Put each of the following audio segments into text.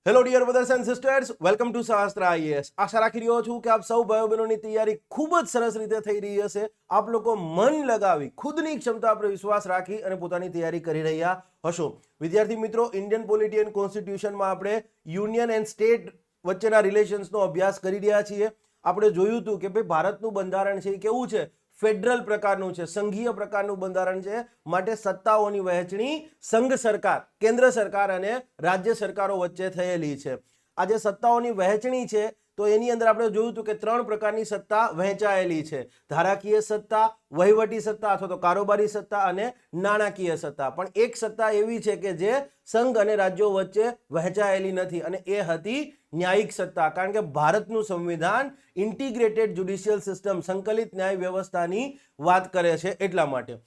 Hello dear brothers and sisters, welcome to Shastra IAS. આશા રાખી રહ્યો છું કે આપ સૌ ભાઈઓ બહેનોની તૈયારી ખૂબ જ સરસ રીતે થઈ રહી હશે. આપ લોકો મન લગાવી, ખુદની ક્ષમતા પર વિશ્વાસ રાખી અને પોતાની તૈયારી કરી રહ્યા હશો. વિદ્યાર્થી મિત્રો, ઇન્ડિયન પોલિટી એન્ડ કોન્સ્ટિટ્યુશનમાં આપણે યુનિયન એન્ડ સ્ટેટ વચ્ચેના રિલેશન્સનો અભ્યાસ કરી રહ્યા છીએ. આપણે જોયું હતું કે ભાઈ ભારતનું બંધારણ છે એ કેવું છે? ફેડરલ પ્રકારનું છે, સંઘીય પ્રકારનું બંધારણ છે. માટે સત્તાઓની વહેંચણી સંઘ સરકાર, કેન્દ્ર સરકાર અને રાજ્ય સરકારો વચ્ચે થયેલી છે. આ જે સત્તાઓની વહેંચણી છે તો એની અંદર આપણે જોયું હતું કે 3 પ્રકારની સત્તા વહેંચાયેલી છે: ધારાકીય સત્તા, વહીવટી સત્તા અથવા તો કારોબારી સત્તા અને નાણાકીય સત્તા. પણ એક સત્તા એવી છે કે જે સંઘ અને રાજ્યો વચ્ચે વહેંચાયેલી નથી, અને એ હતી ન્યાયિક સત્તા. કારણ કે ભારતનું સંવિધાન ઇન્ટિગ્રેટેડ જ્યુડિશિયલ સિસ્ટમ, સંકલિત ન્યાય વ્યવસ્થાની વાત કરે છે. એટલા માટે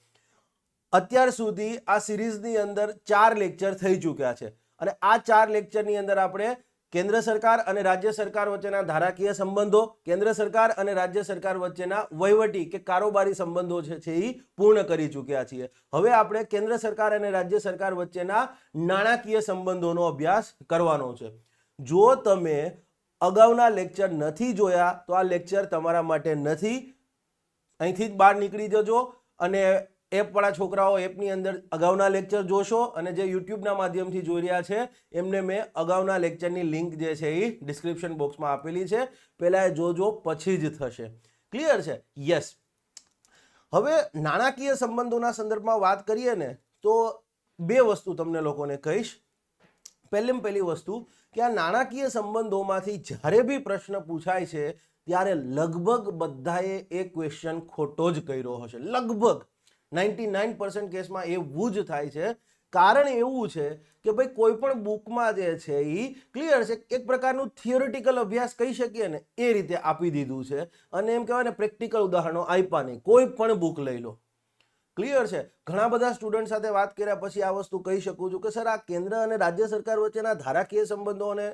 અત્યાર સુધી આ સિરીઝની અંદર 4 લેક્ચર થઈ ચૂક્યા છે, અને આ 4 લેક્ચરની અંદર આપણે કેન્દ્ર સરકાર અને રાજ્ય સરકાર વચ્ચેના ધારાકીય સંબંધો, કેન્દ્ર સરકાર અને રાજ્ય સરકાર વચ્ચેના વહીવટી કે કારોબારી સંબંધો છે એ પૂર્ણ કરી ચૂક્યા છીએ. હવે આપણે કેન્દ્ર સરકાર અને રાજ્ય સરકાર વચ્ચેના નાણાકીય સંબંધોનો અભ્યાસ કરવાનો છે. જો તમે અગાઉના લેક્ચર નથી જોયા તો આ લેક્ચર તમારા માટે નથી. અહીંથી જ બહાર નીકળી જજો અને એપવાળા છોકરાઓ એપની અંદર અગાઉના લેક્ચર જોશો, અને જે યુટ્યુબના માધ્યમથી જોઈ રહ્યા છે એમને મેં અગાઉના લેક્ચરની લિંક જે છે એ ડિસ્ક્રિપ્શન બોક્સમાં આપેલી છે. પહેલાં એ જોજો, પછી જ થશે. ક્લિયર છે? યસ. હવે નાણાકીય સંબંધોના સંદર્ભમાં વાત કરીએ ને તો 2 વસ્તુ તમને લોકોને કહીશ. પહેલી વસ્તુ કે આ નાણાકીય સંબંધોમાંથી જ્યારે બી પ્રશ્ન પૂછાય છે ત્યારે લગભગ બધાએ એ ક્વેશ્ચન ખોટો જ કર્યો હશે. લગભગ 99% કેસમાં એવું જ થાય છે. કારણ એવું છે કે ભાઈ કોઈ પણ બુકમાં જે છે એ ક્લિયર છે, એક પ્રકારનું થિયોરિટિકલ અભ્યાસ કહી શકીએ ને એ રીતે આપી દીધું છે, અને એમ કહેવાય ને પ્રેક્ટિકલ ઉદાહરણો આપ્યા નહીં. કોઈ પણ બુક લઈ લો. ક્લિયર છે? ઘણા બધા સ્ટુડન્ટ સાથે વાત કર્યા પછી આ વસ્તુ કહી શકું છું કે સર, આ કેન્દ્ર અને રાજ્ય સરકાર વચ્ચેના ધારાકીય સંબંધો અને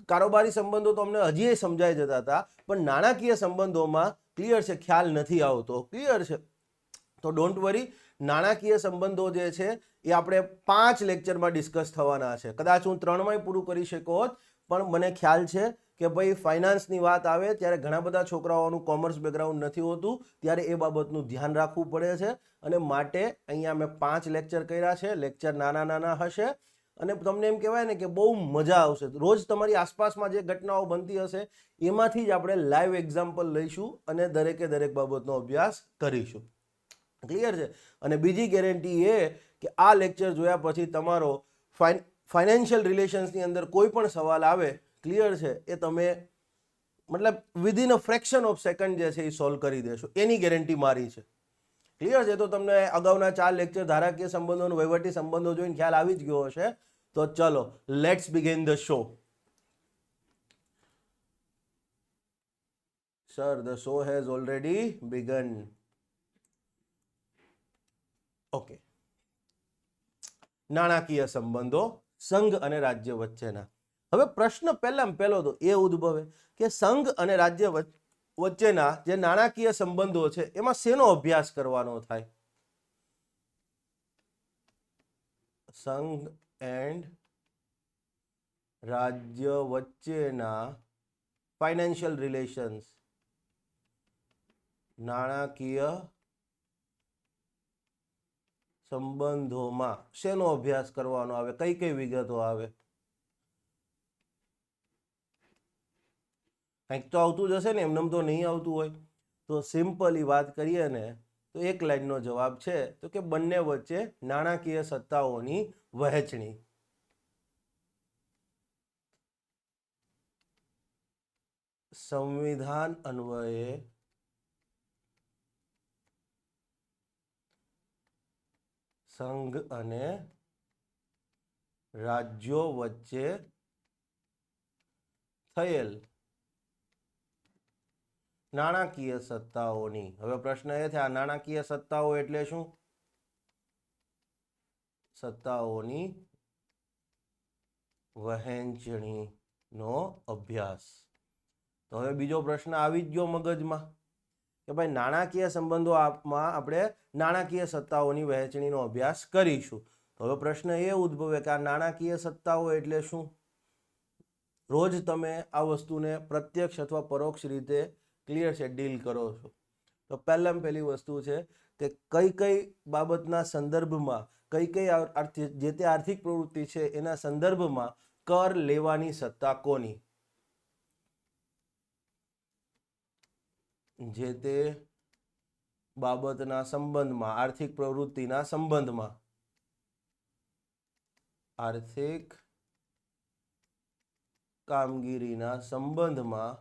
કારોબારી સંબંધો તો અમને હજી સમજાઈ જતા હતા, પણ નાણાકીય સંબંધોમાં ક્લિયર છે ખ્યાલ નથી આવતો. ક્લિયર છે? તો ડોન્ટ વરી, નાણાકીય સંબંધો જે છે એ આપણે 5 લેક્ચરમાં ડિસ્કસ થવાના છે. કદાચ હું 3માં પૂરું કરી શક્યો હોત, પણ મને ખ્યાલ છે કે ભાઈ ફાઇનાન્સની વાત આવે ત્યારે ઘણા બધા છોકરાઓનું કોમર્સ બેકગ્રાઉન્ડ નથી હોતું, ત્યારે એ બાબતનું ધ્યાન રાખવું પડે છે. અને માટે અહીંયા મેં 5 લેક્ચર કર્યા છે. લેક્ચર નાના હશે અને તમને એમ કહેવાય ને કે બહુ મજા આવશે. રોજ તમારી આસપાસમાં જે ઘટનાઓ બનતી હશે એમાંથી જ આપણે લાઈવ એક્ઝામ્પલ લઈશું અને દરેકે દરેક બાબતનો અભ્યાસ કરીશું. ક્લિયર છે? અને બીજી ગેરંટી એ કે આ લેક્ચર જોયા પછી તમારો ફાઇનાન્શિયલ રિલેશન્સની અંદર કોઈ પણ સવાલ આવે, ક્લિયર છે, એ તમે મતલબ within a fraction of second જે છે એ સોલ્વ કરી દેશો, એની ગેરંટી મારી છે. ક્લિયર છે? તો તમને અગાઉના 4 લેક્ચર ધારાકીય સંબંધો અને વહીવટી સંબંધો જોઈને ખ્યાલ આવી જ ગયો હશે. તો ચલો, let's begin the show. Sir, the show has already began. Okay. નાણાકીય સંબંધો સંઘ અને રાજ્ય વચ્ચેના. હવે પ્રશ્ન પહેલો તો એ ઉદ્ભવે કે સંઘ અને રાજ્ય વચ્ચેના જે નાણાકીય સંબંધો છે એમાં શેનો અભ્યાસ કરવાનો થાય? સંઘ એન્ડ રાજ્ય વચ્ચેના ફાઇનાન્શિયલ રિલેશન્સ, નાણાકીય સંબંધોમાં શેનો અભ્યાસ કરવાનો આવે? કઈ વિગતો આવે? કંઈક તો આવતું જ હશે ને, એમનેમ તો નહીં આવતું હોય. તો સિમ્પલી વાત કરીએ ને તો એક લાઈનનો જવાબ છે તો કે બંને વચ્ચે નાણાકીય સત્તાઓની વહેંચણી. સંવિધાન અન્વયે સંઘ અને રાજ્યો વચ્ચે થયેલ નાણાકીય સત્તાઓની. હવે પ્રશ્ન એ છે, આ નાણાકીય સત્તાઓ એટલે શું? સત્તાઓની વહેંચણીનો અભ્યાસ. તો હવે બીજો પ્રશ્ન આવી જ ગયો મગજમાં કે ભાઈ નાણાકીય સંબંધોમાં આપણે નાણાકીય સત્તાઓની વહેંચણીનો અભ્યાસ કરીશું. તો હવે પ્રશ્ન એ ઉદ્ભવે કે આ નાણાકીય સત્તાઓ એટલે શું? રોજ તમે આ વસ્તુને પ્રત્યક્ષ અથવા પરોક્ષ રીતે ક્લિયર છે ડીલ કરો છો. તો પહેલામાં પહેલી વસ્તુ છે કે કઈ કઈ બાબતના સંદર્ભમાં જે તે આર્થિક પ્રવૃત્તિ છે એના સંદર્ભમાં કર લેવાની સત્તા કોની? જે તે બાબતના સંબંધમાં, આર્થિક પ્રવૃત્તિના સંબંધમાં, આર્થિક કામગીરીના સંબંધમાં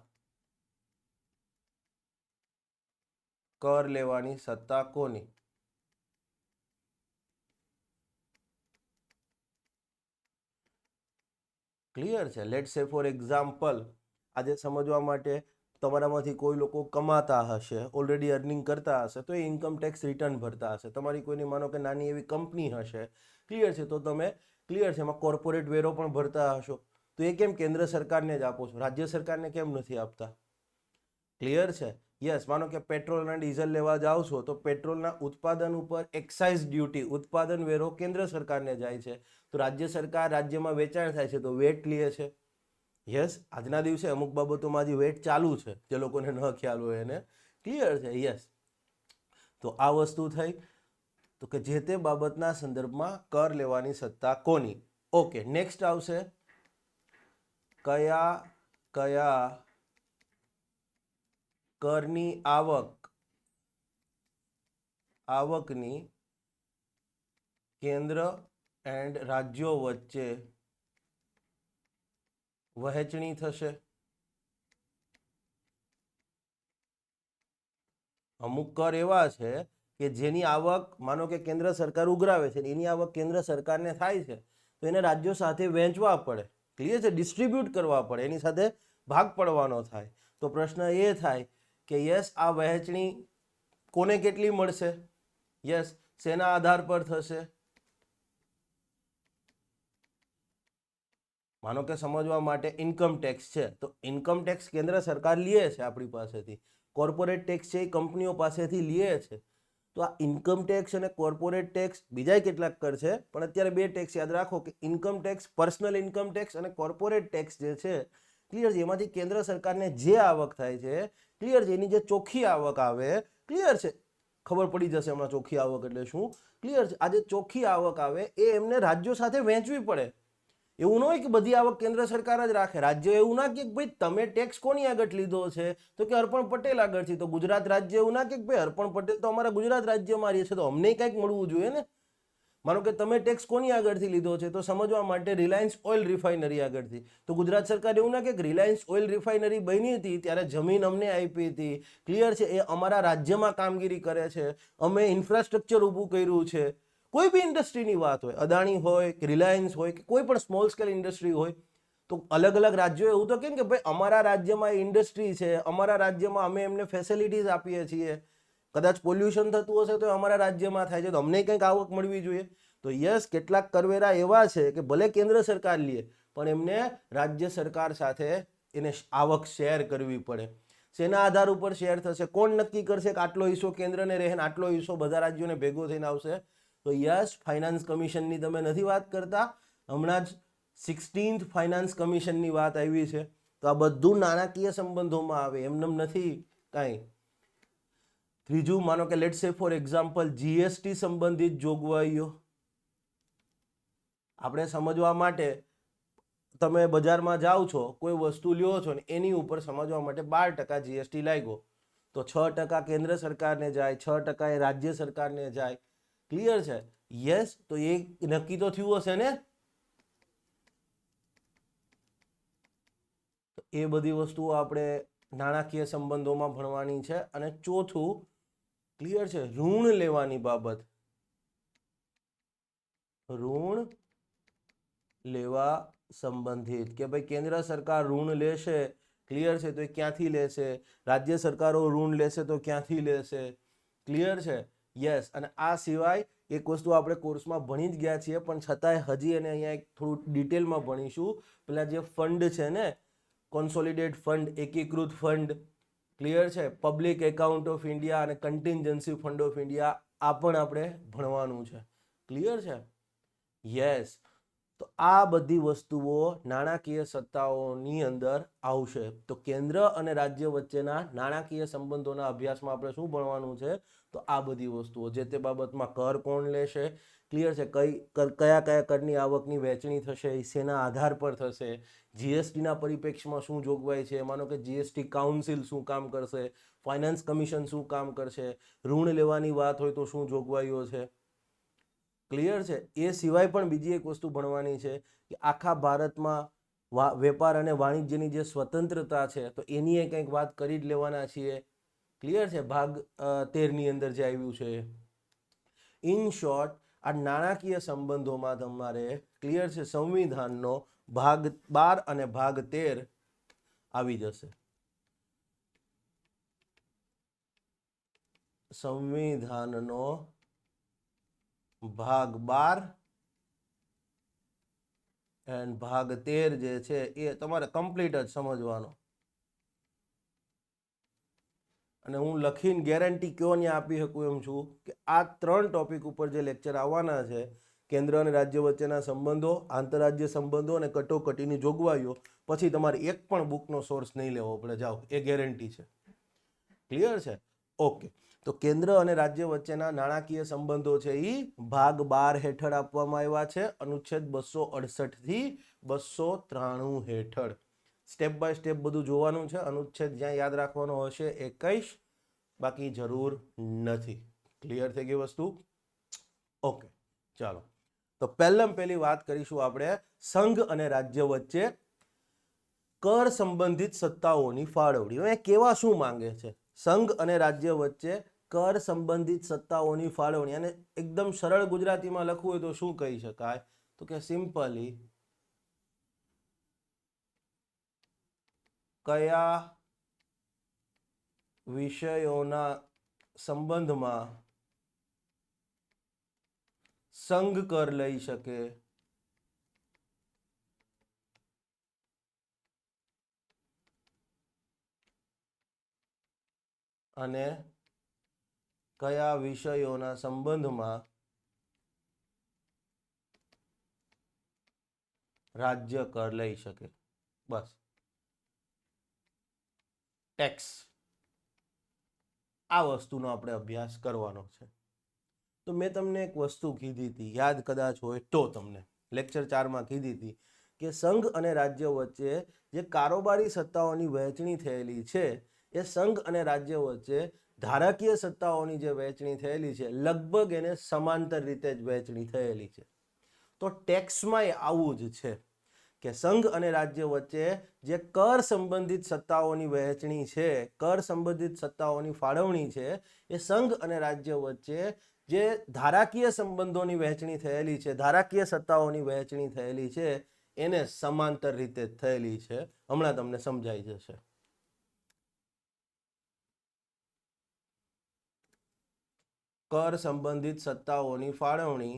કર લેવાની સત્તા કોની? ક્લિયર છે? લેટ સે ફોર એક્ઝામ્પલ, આજે સમજવા માટે તમારામાંથી કોઈ લોકો કમાતા હશે, ઓલરેડી અર્નિંગ કરતા હશે, તો એ ઇન્કમ ટેક્સ રિટર્ન ભરતા હશે. તમારી કોઈની માનો કે નાની એવી કંપની હશે, ક્લિયર છે, તો તમે ક્લિયર છે એમાં કોર્પોરેટ વેરો પણ ભરતા હશો. તો એ કેમ કેન્દ્ર સરકારને જ આપો છો, રાજ્ય સરકારને કેમ નથી આપતા? ક્લિયર છે? યસ. માનો કે પેટ્રોલ અને ડીઝલ લેવા જાઓ છો તો પેટ્રોલના ઉત્પાદન ઉપર એક્સાઇઝ ડ્યુટી, ઉત્પાદન વેરો કેન્દ્ર સરકારને જાય છે. તો રાજ્ય સરકાર રાજ્યમાં વેચાણ થાય છે તો વેટ લે છે. યસ. આજના દિવસે અમુક બાબતોમાં હજી વેટ ચાલુ છે, જે લોકોને ન ખ્યાલ હોય એને. ક્લિયર છે? યસ. તો આ વસ્તુ થઈ. તો કે જે તે બાબતના સંદર્ભમાં કર લેવાની સત્તા કોની? ઓકે, નેક્સ્ટ આવશે કયા કયા કરની આવકની કેન્દ્ર એન્ડ રાજ્યો વચ્ચે વહેંચણી થશે? અમુક કર એવા છે કે જેની આવક માનો કે કેન્દ્ર સરકાર ઉઘરાવે છે, એની આવક કેન્દ્ર સરકારને થાય છે, તો એને રાજ્યો સાથે વહેંચવા પડે. ક્લિયર છે? ડિસ્ટ્રીબ્યુટ કરવા પડે, એની સાથે ભાગ પડવાનો થાય. તો પ્રશ્ન એ થાય કે યસ, આ વહેંચણી કોને કેટલી મળશે? યસ. શેના આધાર પર થશે? માનો કે સમજવા માટે ઇન્કમ ટેક્સ છે, તો ઇન્કમ ટેક્સ કેન્દ્ર સરકાર લે છે આપણી પાસેથી. કોર્પોરેટ ટેક્સ છે એ કંપનીઓ પાસેથી લે છે. તો આ ઇન્કમ ટેક્સ અને કોર્પોરેટ ટેક્સ, બીજા કેટલાક કર છે, પણ અત્યારે બે ટેક્સ યાદ રાખો કે income tax, personal income tax અને કોર્પોરેટ ટેક્સ જે છે, ક્લિયર છે, એમાંથી કેન્દ્ર સરકારને જે આવક થાય છે, ક્લિયર છે, એની જે ચોખ્ખી આવક આવે, ક્લિયર છે, ખબર પડી જશે હમણાં ચોખ્ખી આવક એટલે શું. ક્લિયર છે? આ જે ચોખ્ખી આવક આવે એ એમને રાજ્યો સાથે વહેંચવી પડે. એવું ન હોય કે બધી આવક કેન્દ્ર સરકાર જ રાખે. રાજ્ય એવું ના કે ભાઈ તમે ટેક્સ કોની આગળ લીધો છે, તો કે અર્પણ પટેલ આગળથી. તો ગુજરાત રાજ્ય એવું ના કે ભાઈ અર્પણ પટેલ તો અમારા ગુજરાત રાજ્યમાં રહે છે, તો અમને કંઈક મળવું જોઈએ ને. માનો કે તમે ટેક્સ કોની આગળથી લીધો છે, તો સમજવા માટે રિલાયન્સ ઓઇલ રિફાઇનરી આગળથી. તો ગુજરાત સરકાર એવું ના કે રિલાયન્સ ઓઇલ રિફાઇનરી બની હતી ત્યારે જમીન અમને આપી હતી, ક્લિયર છે, એ અમારા રાજ્યમાં કામગીરી કરે છે, અમે ઇન્ફ્રાસ્ટ્રક્ચર ઊભું કર્યું છે. કોઈ બી ઇન્ડસ્ટ્રીની વાત હોય, અદાણી હોય કે રિલાયન્સ હોય કે કોઈ પણ સ્મોલ સ્કેલ ઇન્ડસ્ટ્રી હોય, તો અલગ અલગ રાજ્યો એવું તો કેમ કે ભાઈ અમારા રાજ્યમાં ઇન્ડસ્ટ્રી છે, અમારા રાજ્યમાં અમે એમને ફેસિલિટીઝ આપીએ છીએ. કદાચ પોલ્યુશન થતું હશે તો અમારા રાજ્યમાં થાય છે, તો અમને કંઈક આવક મળવી જોઈએ. તો યસ, કેટલાક કરવેરા એવા છે કે ભલે કેન્દ્ર સરકાર લે, પણ એમને રાજ્ય સરકાર સાથે એને આવક શેર કરવી પડે. શેના આધાર ઉપર શેર થશે? કોણ નક્કી કરશે કે આટલો હિસ્સો કેન્દ્રને રહે ને આટલો હિસ્સો બધા રાજ્યોને ભેગો થઈને આવશે? તો યસ, ફાઇનાન્સ કમિશનની તમે નથી વાત કરતા, હમણાં જ 16th ફાઇનાન્સ કમિશનની વાત આવી છે. તો આ બધું નાણાકીય સંબંધોમાં આવે, એમનેમ નથી કાંઈ. ત્રીજું, માનો કે let's say for example GST સંબંધિત જોગવાઈઓ. આપણે સમજવા માટે તમે બજારમાં જાઓ છો, કોઈ વસ્તુ લ્યો છો ને એની ઉપર સમજવા માટે 12% જીએસટી લાગ્યો, તો 6% કેન્દ્ર સરકારને જાય, 6% એ રાજ્ય સરકારને જાય. ક્લિયર છે? યસ. તો એ નક્કી તો થયું હશે ને. એ બધી વસ્તુઓ આપણે નાણાકીય સંબંધોમાં ભણવાની છે. અને ચોથું, ક્લિયર છે, ઋણ લેવાની બાબત. ઋણ લેવા સંબંધિત કે ભાઈ કેન્દ્ર સરકાર ઋણ લેશે, ક્લિયર છે, તો એ ક્યાંથી લેશે? રાજ્ય સરકારો ઋણ લેશે તો ક્યાંથી લેશે? ક્લિયર છે? યસ. અને આ સિવાય એક વસ્તુ આપણે કોર્સમાં ભણી જ ગયા છીએ, પણ છતાંય હજી એને અહીંયા એક થોડું ડિટેલમાં ભણીશું. પેલા જે ફંડ છે ને, કોન્સોલિડેટ ફંડ, એકીકૃત ફંડ, ક્લિયર છે, પબ્લિક એકાઉન્ટ ઓફ ઇન્ડિયા અને કન્ટિન્જન્સી ફંડ ઓફ ઇન્ડિયા, આ પણ આપણે ભણવાનું છે. ક્લિયર છે? યસ. તો આ બધી વસ્તુઓ નાણાકીય સત્તાઓની અંદર આવશે. તો કેન્દ્ર અને રાજ્ય વચ્ચેના નાણાકીય સંબંધોના અભ્યાસમાં આપણે શું ભણવાનું છે? તો આ બધી વસ્તુઓ, જે તે બાબતમાં કર કોણ લેશે, ક્લિયર છે, કયા કયા કરની આવકની વહેંચણી થશે, શેના આધાર પર થશે, જીએસટીના પરિપ્રેક્ષમાં શું જોગવાઈ છે, માનો કે જીએસટી કાઉન્સિલ શું કામ કરશે, ફાઇનાન્સ કમિશન શું કામ કરશે, ઋણ લેવાની વાત હોય તો શું જોગવાઈઓ છે, ક્લિયર છે. એ સિવાય પણ બીજી એક વસ્તુ ભણવાની છે કે આખા ભારતમાં વેપાર અને વાણિજ્યની જે સ્વતંત્રતા છે તો એની એ કંઈક વાત કરી જ લેવાના છીએ, ક્લિયર છે, ભાગ 13 અંદર જે આવ્યું છે. ઇન શોર્ટ, આ નાણાકીય સંબંધોમાં તમારે ક્લિયર છે સંવિધાનનો ભાગ 12 અને ભાગ 13 આવી જશે. સંવિધાનનો ભાગ 12 એન્ડ ભાગ 13 જે છે એ તમારે કમ્પ્લીટ જ સમજવાનો. અને હું લખીને ગેરંટી કયો ને આપી શકું એમ છું કે આ 3 ટોપિક ઉપર જે લેક્ચર આવવાના છે, કેન્દ્ર અને રાજ્ય વચ્ચેના સંબંધો, આંતરરાજ્ય સંબંધો અને કટોકટીની જોગવાઈઓ, પછી તમારે એક પણ બુકનો સોર્સ નહીં લેવો પડે, જાઓ, એ ગેરંટી છે. ક્લિયર છે? ઓકે. તો કેન્દ્ર અને રાજ્ય વચ્ચેના નાણાકીય સંબંધો છે એ ભાગ 12 હેઠળ આપવામાં આવ્યા છે, અનુચ્છેદ 268 થી 293 હેઠળ. સ્ટેપ બાય સ્ટેપ બધું જોવાનું છે. અનુચ્છેદ જ્યાં યાદ રાખવાનો હશે એ કહીશ, બાકી જરૂર નથી. ક્લિયર થઈ ગઈ વસ્તુ? ઓકે, ચાલો. તો પહેલી વાત કરીશું આપણે સંઘ અને રાજ્ય વચ્ચે કર સંબંધિત સત્તાઓની ફાળવણી. હવે કેવા શું માંગે છે? સંઘ અને રાજ્ય વચ્ચે કર સંબંધિત સત્તાઓની ફાળવણી, અને એકદમ સરળ ગુજરાતીમાં લખવું હોય તો શું કહી શકાય? તો કે સિમ્પલી કયા વિષયોના સંબંધમાં સંઘ કર લઈ શકે અને કયા વિષયોના સંબંધમાં રાજ્ય કર લઈ શકે. બસ. ટેક્સ, આ વસ્તુનો આપણે અભ્યાસ કરવાનો છે. તો મેં તમને એક વસ્તુ કીધી હતી, યાદ કદાચ હોય તો, તમને લેક્ચર 4માં કીધી હતી કે સંઘ અને રાજ્ય વચ્ચે જે કારોબારી સત્તાઓની વહેંચણી થયેલી છે, એ સંઘ અને રાજ્ય વચ્ચે ધારાકીય સત્તાઓની જે વહેંચણી થયેલી છે, લગભગ એને સમાંતર રીતે જ વહેંચણી થયેલી છે. તો ટેક્સમાં આવું જ છે કે સંઘ અને રાજ્ય વચ્ચે જે કર સંબંધિત સત્તાઓની વહેંચણી છે, કર સંબંધિત સત્તાઓની ફાળવણી છે, એ સંઘ અને રાજ્ય વચ્ચે જે ધારાકીય સંબંધોની વહેંચણી થયેલી છે, ધારાકીય સત્તાઓની વહેંચણી થયેલી છે, એને સમાંતર રીતે થયેલી છે. હમણાં તમને સમજાઈ જશે. કર સંબંધિત સત્તાઓની ફાળવણી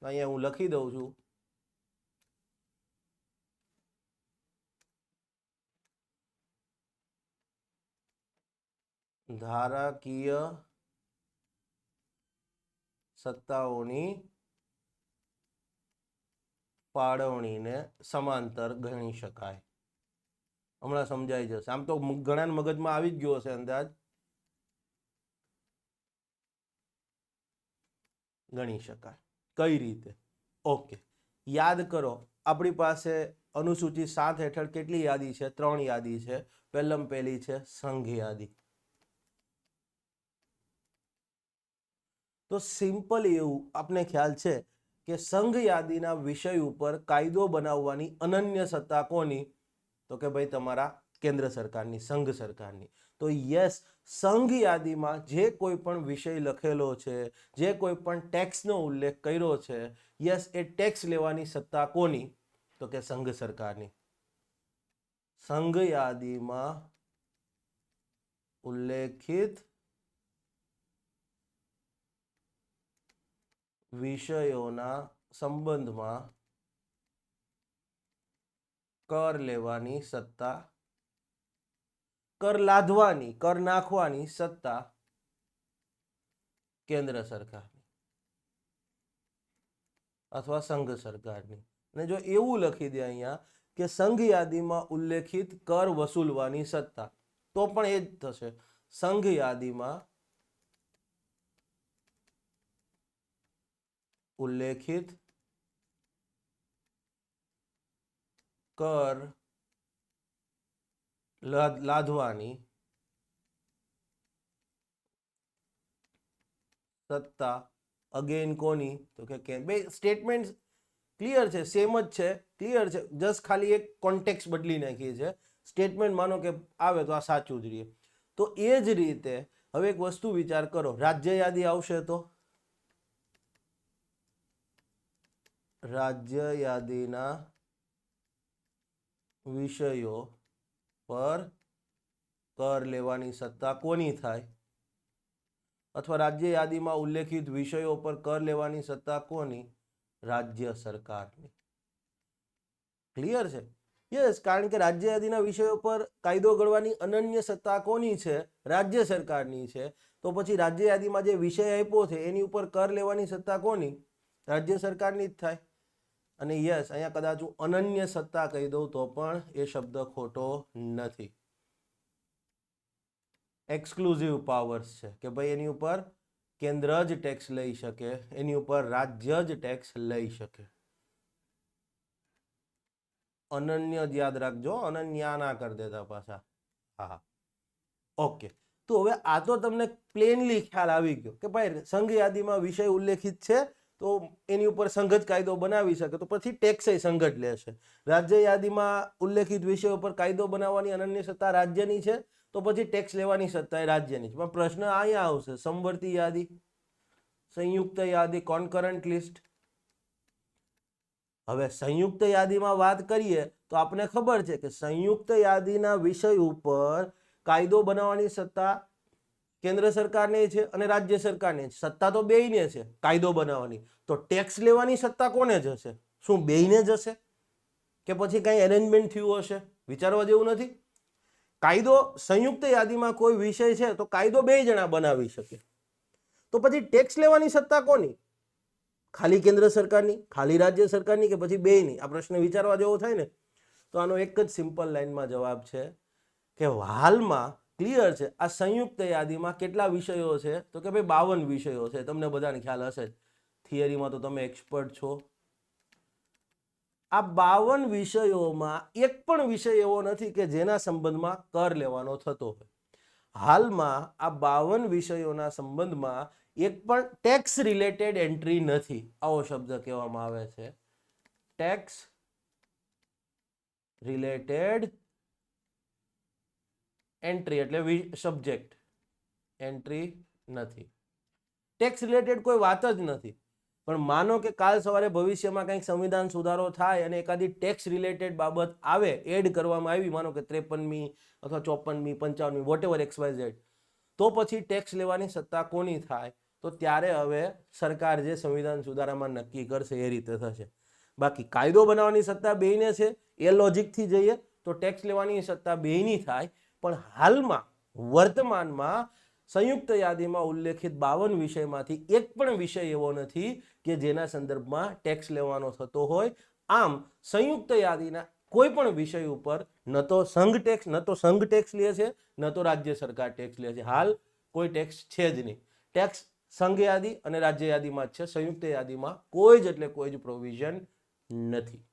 અહીંયા હું લખી દઉં છું. ધારાકીય સત્તાઓની ફાળવણીને સમાંતર ગણી શકાય. હમણાં સમજાઈ જશે. આમ તો ઘણા મગજમાં આવી જ ગયો હશે અંદાજ. ગણી શકાય. કઈ રીતે? ઓકે, યાદ કરો, આપણી પાસે અનુસૂચિ 7 હેઠળ કેટલી યાદી છે? 3 યાદી છે. પહેલી છે સંઘ યાદી. તો સિમ્પલ એવું આપને ખ્યાલ છે કે સંઘ યાદીના વિષય ઉપર કાયદો બનાવવાની અનન્ય સત્તા કોની? તો કે ભાઈ તમારા કેન્દ્ર સરકારની, સંઘ સરકારની. તો યસ, સંઘ યાદીમાં જે કોઈ પણ વિષય લખેલો છે, જે કોઈ પણ ટેક્સનો ઉલ્લેખ કર્યો છે, યસ, એ ટેક્સ લેવાની સત્તા કોની? તો કે સંઘ સરકારની. સંઘ યાદીમાં ઉલ્લેખિત વિષયોના સંબંધમાં કર લેવાની સત્તા, કર લાદવાની, કર નાખવાની સત્તા કેન્દ્ર સરકારની. અથવા સંઘ સરકારની. અને જો એવું લખી દે અહીંયા કે સંઘ યાદીમાં ઉલ્લેખિત કર વસૂલવાની સત્તા, તો પણ એ જ થશે. સંઘ યાદીમાં ઉલ્લેખિત કર લાદવાની સત્તા અગેન કોની? તો કે બે સ્ટેટમેન્ટ ક્લિયર છે, સેમ જ છે, ક્લિયર છે, જસ્ટ ખાલી એક કોન્ટેક્સ બદલી નાખી છે. સ્ટેટમેન્ટ માનો કે આવે તો આ સાચું જ રહે. તો એ જ રીતે હવે એક વસ્તુ વિચાર કરો, રાજ્ય યાદી આવશે તો રાજ્ય યાદીના વિષયો પર કર લેવાની સત્તા કોની થાય? અથવા રાજ્ય યાદીમાં ઉલ્લેખિત વિષયો પર કર લેવાની સત્તા કોની? રાજ્ય સરકારની. ક્લિયર છે? યસ, કારણ કે રાજ્ય યાદીના વિષયો પર કાયદો ઘડવાની અનન્ય સત્તા કોની છે? રાજ્ય સરકારની છે. તો પછી રાજ્ય યાદીમાં જે વિષય આપ્યો છે એની ઉપર કર લેવાની સત્તા કોની? રાજ્ય સરકારની જ થાય. અને યસ, અહીંયા કદાચ હું અનન્ય સત્તા કહી દઉં તો પણ એ શબ્દ ખોટો નથી. એક્સક્લુઝિવ પાવર્સ છે કે ભાઈ એની ઉપર કેન્દ્ર જ ટેક્સ લઈ શકે, એની ઉપર રાજ્ય જ ટેક્સ લઈ શકે. અનન્ય જ યાદ રાખજો, અનન્ય ના કરી દેતા પાછા. હા, ઓકે. તો હવે આ તો તમને પ્લેનલી ખ્યાલ આવી ગયો કે ભાઈ સંઘ યાદીમાં વિષય ઉલ્લેખિત છે તો એની ઉપર સંઘ જ કાયદો બનાવી શકે, તો પછી ટેક્સ એ સંઘ જ લેશે. રાજ્ય યાદીમાં ઉલ્લેખિત વિષયો પર કાયદો બનાવવાની અનન્ય સત્તા રાજ્યની છે, તો પછી ટેક્સ લેવાની સત્તા એ રાજ્યની છે. પણ પ્રશ્ન અહીંયા આવશે, સમવર્તી યાદી, સંયુક્ત યાદી, કોન્કરન્ટ લિસ્ટ. હવે સંયુક્ત યાદીમાં વાત કરીએ તો આપણને ખબર છે કે સંયુક્ત યાદીના વિષય ઉપર કાયદો બનાવવાની સત્તા કેન્દ્ર સરકારને છે અને રાજ્ય સરકારને છે. સત્તા તો બેયને છે કાયદો બનાવવાની, તો ટેક્સ લેવાની સત્તા કોને જશે? શું બેયને જશે કે પછી કઈ એરેન્જમેન્ટ થયું હશે? વિચારવા જેવું નથી. કાયદો સંયુક્ત યાદીમાં કોઈ વિષય છે તો કાયદો બે જણા બનાવી શકે, તો પછી ટેક્સ લેવાની સત્તા કોની? ખાલી કેન્દ્ર સરકારની, ખાલી રાજ્ય સરકારની, કે પછી બેયની? આ પ્રશ્ન વિચારવા જેવો થાય ને. તો આનો એક જ સિમ્પલ લાઈનમાં જવાબ છે કે હાલમાં ક્લિયર છે આ સંયુક્ત યાદીમાં કેટલા વિષયો છે? તો કે ભાઈ 52 વિષયો છે. તમને બધાને ખ્યાલ હશે જ, થિયરીમાં તો તમે એક્સપર્ટ છો. આ 52 વિષયોમાં એક પણ વિષય એવો નથી કે જેના સંબંધમાં કર લેવાનો થતો હોય. હાલમાં આ 52 વિષયોના સંબંધમાં એક પણ ટેક્સ રિલેટેડ એન્ટ્રી નથી. આવો શબ્દ કહેવામાં આવે છે, ટેક્સ રિલેટેડ એન્ટ્રી, એટલે સબ્જેક્ટ એન્ટ્રી નથી. ટેક્સ રિલેટેડ કોઈ વાત જ નથી. પણ માનો કે કાલ સવારે ભવિષ્યમાં કંઈક સંવિધાન સુધારો થાય અને એકાદી ટેક્સ રિલેટેડ બાબત આવે, એડ કરવામાં આવી, માનો કે 53મી અથવા 54મી, 55મી, વોટેવર XYZ, તો પછી ટેક્સ લેવાની સત્તા કોની થાય? તો ત્યારે હવે સરકાર જે સંવિધાન સુધારામાં નક્કી કરશે એ રીતે થશે. બાકી કાયદો બનાવવાની સત્તા બેયને છે, એ લોજિકથી જઈએ તો ટેક્સ લેવાની સત્તા બેયની થાય. પણ હાલમાં વર્તમાનમાં સંયુક્ત યાદીમાં ઉલ્લેખિત 52 વિષયમાંથી એક પણ વિષય એવો નથી કે જેના સંદર્ભમાં ટેક્સ લેવાનો થતો હોય. આમ સંયુક્ત યાદીના કોઈ પણ વિષય ઉપર ન તો સંઘ ટેક્સ લે છે, ન તો રાજ્ય સરકાર ટેક્સ લે છે. હાલ કોઈ ટેક્સ છે જ નહીં. ટેક્સ સંઘ યાદી અને રાજ્ય યાદીમાં જ છે, સંયુક્ત યાદીમાં કોઈ જ એટલે કોઈ જ પ્રોવિઝન નથી.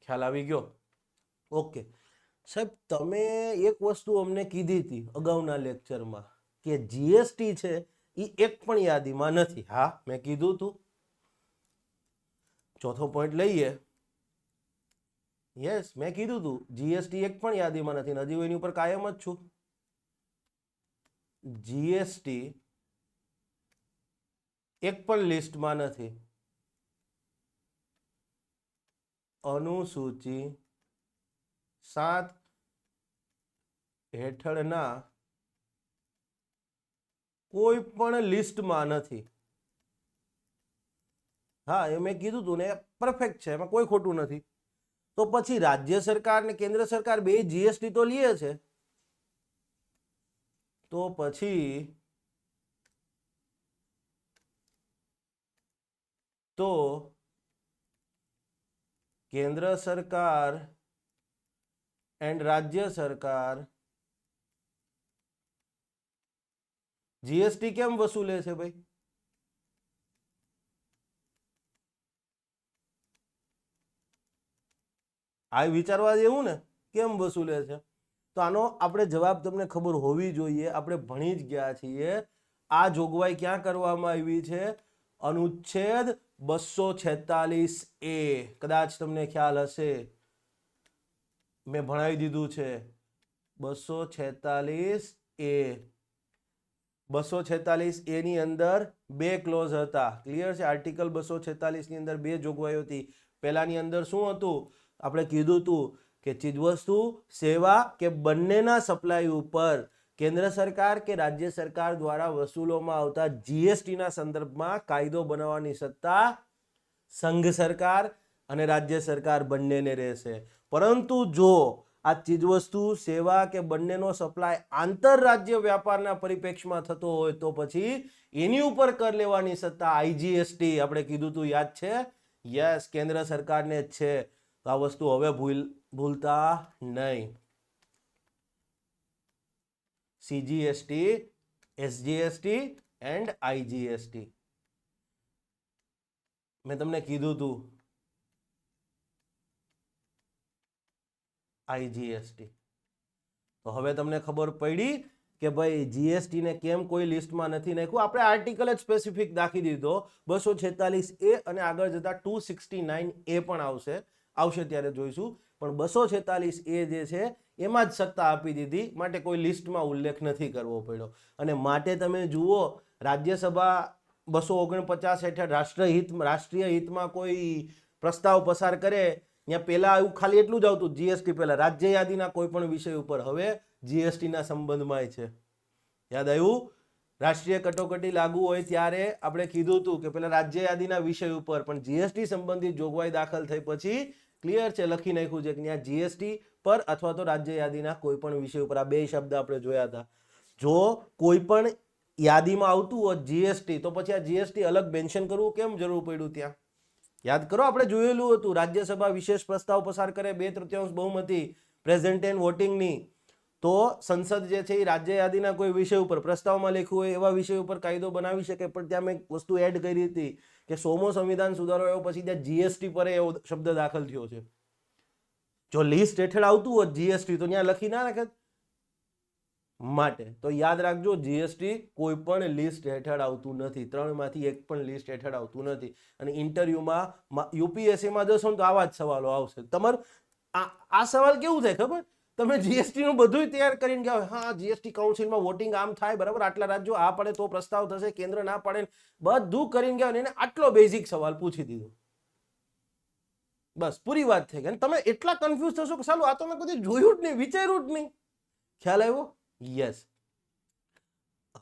ખ્યાલ આવી ગયો? ઓકે સાહેબ, તમે એક વસ્તુ અમને કીધી હતી અગાઉના લેક્ચરમાં કે જીએસટી છે એ એક પણ યાદીમાં નથી. હા, મેં કીધું તું. ચોથો પોઈન્ટ લઈએ. યસ, મેં કીધું તું જીએસટી એક પણ યાદીમાં નથી. હજી હું એની ઉપર કાયમ જ છું. જીએસટી એક પણ લિસ્ટમાં નથી. અનુસૂચિ 7 હેઠળના કોઈ પણ લિસ્ટમાં નથી. હા, એ મેં કીધું તું ને, પરફેક્ટ છે, એમાં કોઈ ખોટું નથી. તો પછી રાજ્ય સરકાર ને કેન્દ્ર સરકાર બે જીએસટી તો લે છે, તો પછી કેન્દ્ર સરકાર એન્ડ રાજ્ય સરકાર જીએસટી કેમ વસૂલે છે ભાઈ? આ વિચારવા જેવું ને, કેમ વસૂલે છે? તો આનો આપણે જવાબ તમને ખબર હોવી જોઈએ, આપણે ભણી જ ગયા છીએ. આ જોગવાઈ ક્યાં કરવામાં આવી છે? અનુચ્છેદ 246A. કદાચ તમને ખ્યાલ હશે, મેં ભણાવી દીધું છે. 246A. 246A ની અંદર બે ક્લોઝ હતા. ક્લિયર છે? આર્ટિકલ 246 ની અંદર બે જોગવાઈઓ હતી. પહેલાની અંદર શું હતું? આપણે કીધું હતું કે ચીજવસ્તુ, સેવા કે બંનેના સપ્લાય ઉપર કેન્દ્ર સરકાર કે રાજ્ય સરકાર દ્વારા વસૂલવામાં આવતા જીએસટીના સંદર્ભમાં કાયદો બનાવવાની સત્તા સંઘ સરકાર અને રાજ્ય સરકાર બંનેને રહેશે. પરંતુ જો આ ચીજવસ્તુ, સેવા કે બંનેનો સપ્લાય આંતરરાજ્ય વ્યાપારના પરિપ્રેક્ષમાં થતો હોય તો પછી એની ઉપર કર લેવાની સત્તા આઈજીએસટી, આપણે કીધું હતું, યાદ છે? યસ, કેન્દ્ર સરકારને જ છે. તો આ વસ્તુ હવે ભૂલતા નહીં. CGST, SGST and IGST. મેં તમને કીધું હતું આઈજીએસટી. તો હવે તમને ખબર પડી કે ભાઈ જીએસટી ને કેમ કોઈ લિસ્ટમાં નથી નાખ્યું. આપણે આર્ટિકલ જ સ્પેસિફિક દાખી દીધો 246A અને આગળ જતા 269A પણ આવશે ત્યારે જોઈશું. પણ 246A જે છે એમાં જ સત્તા આપી દીધી, માટે કોઈ લિસ્ટમાં ઉલ્લેખ નથી કરવો પડ્યો. અને માટે તમે જુઓ, રાજ્યસભા 249 હેઠળ રાષ્ટ્રીય હિતમાં કોઈ પ્રસ્તાવ પસાર કરે, ત્યાં પહેલા એવું ખાલી એટલું જ આવતું જીએસટી પહેલા રાજ્ય યાદીના કોઈ પણ વિષય ઉપર, હવે જીએસટીના સંબંધમાં છે. યાદ આવ્યું? રાષ્ટ્રીય કટોકટી લાગુ હોય ત્યારે આપણે કીધું હતું કે પેલા રાજ્ય યાદીના વિષય ઉપર, પણ જીએસટી સંબંધિત જોગવાઈ દાખલ થઈ પછી ક્લિયર છે, લખી નાખ્યું છે કે ત્યાં જીએસટી પર અથવા તો રાજ્ય યાદીના કોઈ પણ વિષય ઉપર. આ બે શબ્દ આપણે જોયા હતા. જો કોઈ પણ યાદીમાં આવતું હોય જીએસટી, તો પછી આ જીએસટી અલગ મેન્શન કરવું કેમ જરૂર પડ્યું ત્યાં? યાદ કરો, આપણે જોયેલું હતું, રાજ્યસભા વિશેષ પ્રસ્તાવ પસાર કરે 2/3 બહુમતી પ્રેઝન્ટ એન્ડ વોટિંગની, તો સંસદ જે છે એ રાજ્ય યાદીના કોઈ વિષય ઉપર પ્રસ્તાવમાં લખ્યું હોય એવા વિષય ઉપર કાયદો બનાવી શકે. પણ ત્યાં મેં વસ્તુ એડ કરી હતી કે 100મો સંવિધાન સુધારો આવ્યો પછી ત્યાં જીએસટી પર એવો શબ્દ દાખલ થયો છે. જો લિસ્ટ હેઠળ આવતું હોત જીએસટી તો ત્યાં લખી ના નાખે. માટે તો યાદ રાખજો, જીએસટી કોઈ પણ લિસ્ટ હેઠળ આવતું નથી. 3માંથી એક પણ લિસ્ટ હેઠળ આવતું નથી. અને ઇન્ટરવ્યુમાં યુપીએસસીમાં જશો ને તો આવા જ સવાલો આવશે. તમારું આ સવાલ કેવું થાય ખબર? તમે જીએસટી નું બધું તૈયાર કરીને ગયા, હા જીએસટી કાઉન્સિલમાં વોટિંગ આમ થાય, બરાબર, આટલા રાજ્યો આ પડે તો પ્રસ્તાવ થશે, કેન્દ્ર ના પડે, બધું કરીને ગયા, એને આટલો બેઝિક સવાલ પૂછી દીધો, બસ પૂરી વાત થઈ ગઈ. તમે એટલા કન્ફ્યુઝ થશો કે સાલું આ તો મેં કદી જોયું જ નહીં, વિચાર્યું જ નહીં. ખ્યાલ આવ્યો? યસ.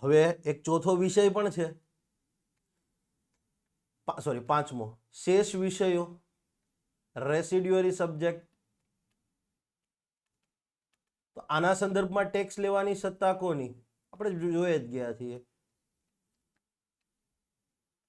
હવે એક ચોથો વિષય પણ છે, સોરી 5મો, શેષ વિષયો, રેસિડ્યુઅરી સબ્જેક્ટ. તો આના સંદર્ભમાં ટેક્સ લેવાની સત્તા કોની? આપણે જોઈ જ ગયા છીએ.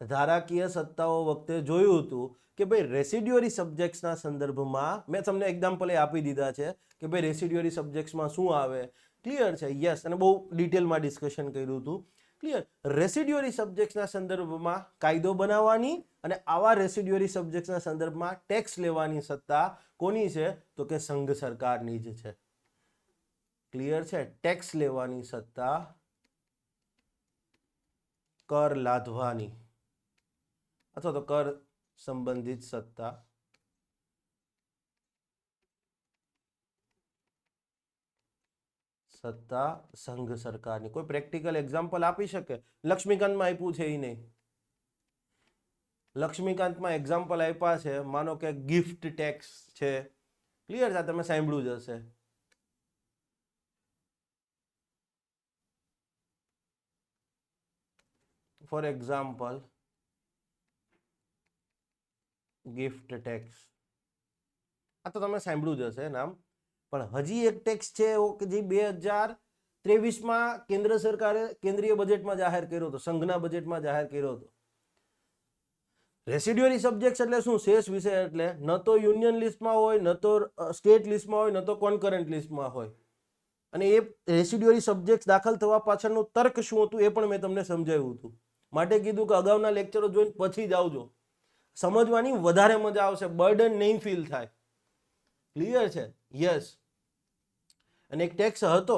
ધારાકીય સત્તાઓ વખતે જોયું હતું કે ભાઈ રેસિડ્યુઅરી સબ્જેક્ટ્સના સંદર્ભમાં મેં તમને એક્ઝામ્પલ આપી દીધા છે કે ભાઈ રેસિડ્યુઅરી સબ્જેક્ટ્સમાં શું આવે. ક્લિયર છે? યસ. અને બહુ ડિટેલમાં ડિસ્કશન કર્યું હતું. ક્લિયર? રેસિડ્યુઅરી સબ્જેક્ટ્સના સંદર્ભમાં કાયદો બનાવવાની અને આવા રેસિડ્યુઅરી સબ્જેક્ટ્સના સંદર્ભમાં ટેક્સ લેવાની સત્તા કોની છે? તો કે સંઘ સરકારની જ છે. ક્લિયર છે? ટેક્સ લેવાની સત્તા, કર લાદવાની અથવા તો કર સંબંધિત સત્તા સંઘ સરકારની. કોઈ પ્રેક્ટિકલ એક્ઝામ્પલ આપી શકે? લક્ષ્મીકાંતમાં આપ્યું છે એ નહીં. લક્ષ્મીકાંતમાં એક્ઝામ્પલ આપ્યા છે, માનો કે ગિફ્ટ ટેક્સ છે. ક્લિયર છે? તમે સાંભળ્યું જ હશે. ફોર એક્ઝામ્પલ ગિફ્ટ ટેક્સ, આ તો તમે સાંભળ્યું જ હશે નામ. પણ હજી એક ટેક્સ છે કે જે 2023માં કેન્દ્ર સરકારે કેન્દ્રીય બજેટમાં જાહેર કર્યો હતો, સંઘના બજેટમાં જાહેર કર્યો હતો. રેસિડ્યુઅરી સબ્જેક્ટ એટલે શું? શેષ વિષય એટલે ન તો યુનિયન લિસ્ટમાં હોય, ન તો સ્ટેટ લિસ્ટમાં હોય, ન તો કોન્કરન્ટ લિસ્ટમાં હોય. અને એ રેસિડ્યુઅરી સબ્જેક્ટ દાખલ થવા પાછળનું તર્ક શું હતું એ પણ મેં તમને સમજાવ્યું હતું. માટે કીધું કે અગાઉના લેક્ચરો જોઈને પછી જ આવજો, સમજવાની વધારે મજા આવશે, બર્ડન નહીં ફીલ થાય. ક્લિયર છે? યસ. અને એક ટેક્સ હતો,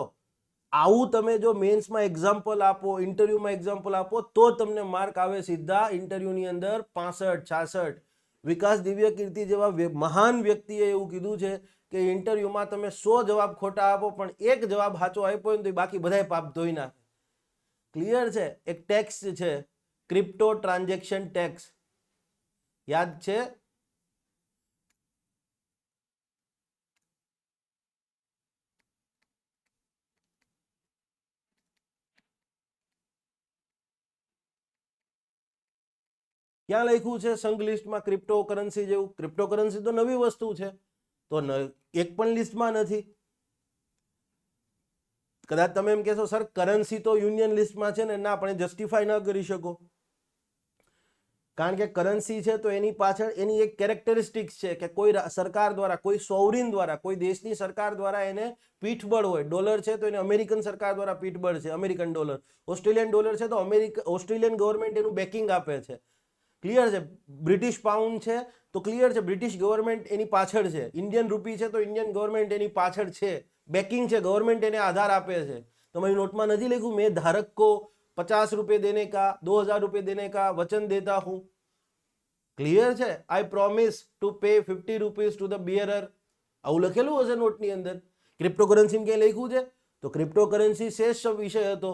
આવું તમે જો મેન્સમાં એક્ઝામ્પલ આપો, ઇન્ટરવ્યુમાં એક્ઝામ્પલ આપો તો તમને માર્ક આવે સીધા ઇન્ટરવ્યુની અંદર 65, 66. વિકાસ દિવ્યકીર્તિ જેવા મહાન વ્યક્તિએ એવું કીધું છે કે ઇન્ટરવ્યુમાં તમે 100 જવાબ ખોટા આપો પણ એક જવાબ સાચો આપ્યો ને તો બાકી બધાય પાપ ધોઈ નાખે. ક્લિયર છે? એક ટેક્સ છે ક્રિપ્ટો ટ્રાન્ઝેક્શન ટેક્સ, યાદ છે? ક્યાં લખ્યું છે સંઘ લિસ્ટમાં ક્રિપ્ટો કરન્સી જેવું? ક્રિપ્ટો કરન્સી તો નવી વસ્તુ છે, તો એક પણ લિસ્ટમાં નથી. કદાચ તમે એમ કહેશો સર કરન્સી તો યુનિયન લિસ્ટમાં છે ને. ના, પણ જસ્ટિફાઈ ન કરી શકો, કારણ કે કરન્સી છે તો એની પાછળ એની એક કેરેક્ટરિસ્ટિક્સ છે કે કોઈ સરકાર દ્વારા, કોઈ સોવરિન દ્વારા, કોઈ દેશની સરકાર દ્વારા એને પીઠબળ હોય. ડોલર છે તો એને અમેરિકન સરકાર દ્વારા પીઠબળ છે, અમેરિકન ડોલર. ઓસ્ટ્રેલિયન ડોલર છે તો ઓસ્ટ્રેલિયન ગવર્મેન્ટ એનું બેકિંગ આપે છે. ક્લિયર છે? બ્રિટિશ પાઉન્ડ છે તો ક્લિયર છે બ્રિટિશ ગવર્મેન્ટ એની પાછળ છે. ઇન્ડિયન રૂપી છે તો ઇન્ડિયન ગવર્મેન્ટ એની પાછળ છે, બેકિંગ છે, ગવર્મેન્ટ એને આધાર આપે છે. તમારી નોટમાં નથી લખ્યું મેં ધારક કો 50 रुपये देने का, 2000 रुपये देने का वचन देता हूं? क्लियर છે? आई प्रोमिस टू पे 50 रुपीज टू ધ बियरर. આવું લખેલું હશે નોટની અંદર. ક્રિપ્ટોકરન્સી ક્યાં લખ્યું છે? તો ક્રિપ્ટોકરન્સી શેષ વિષય હતો.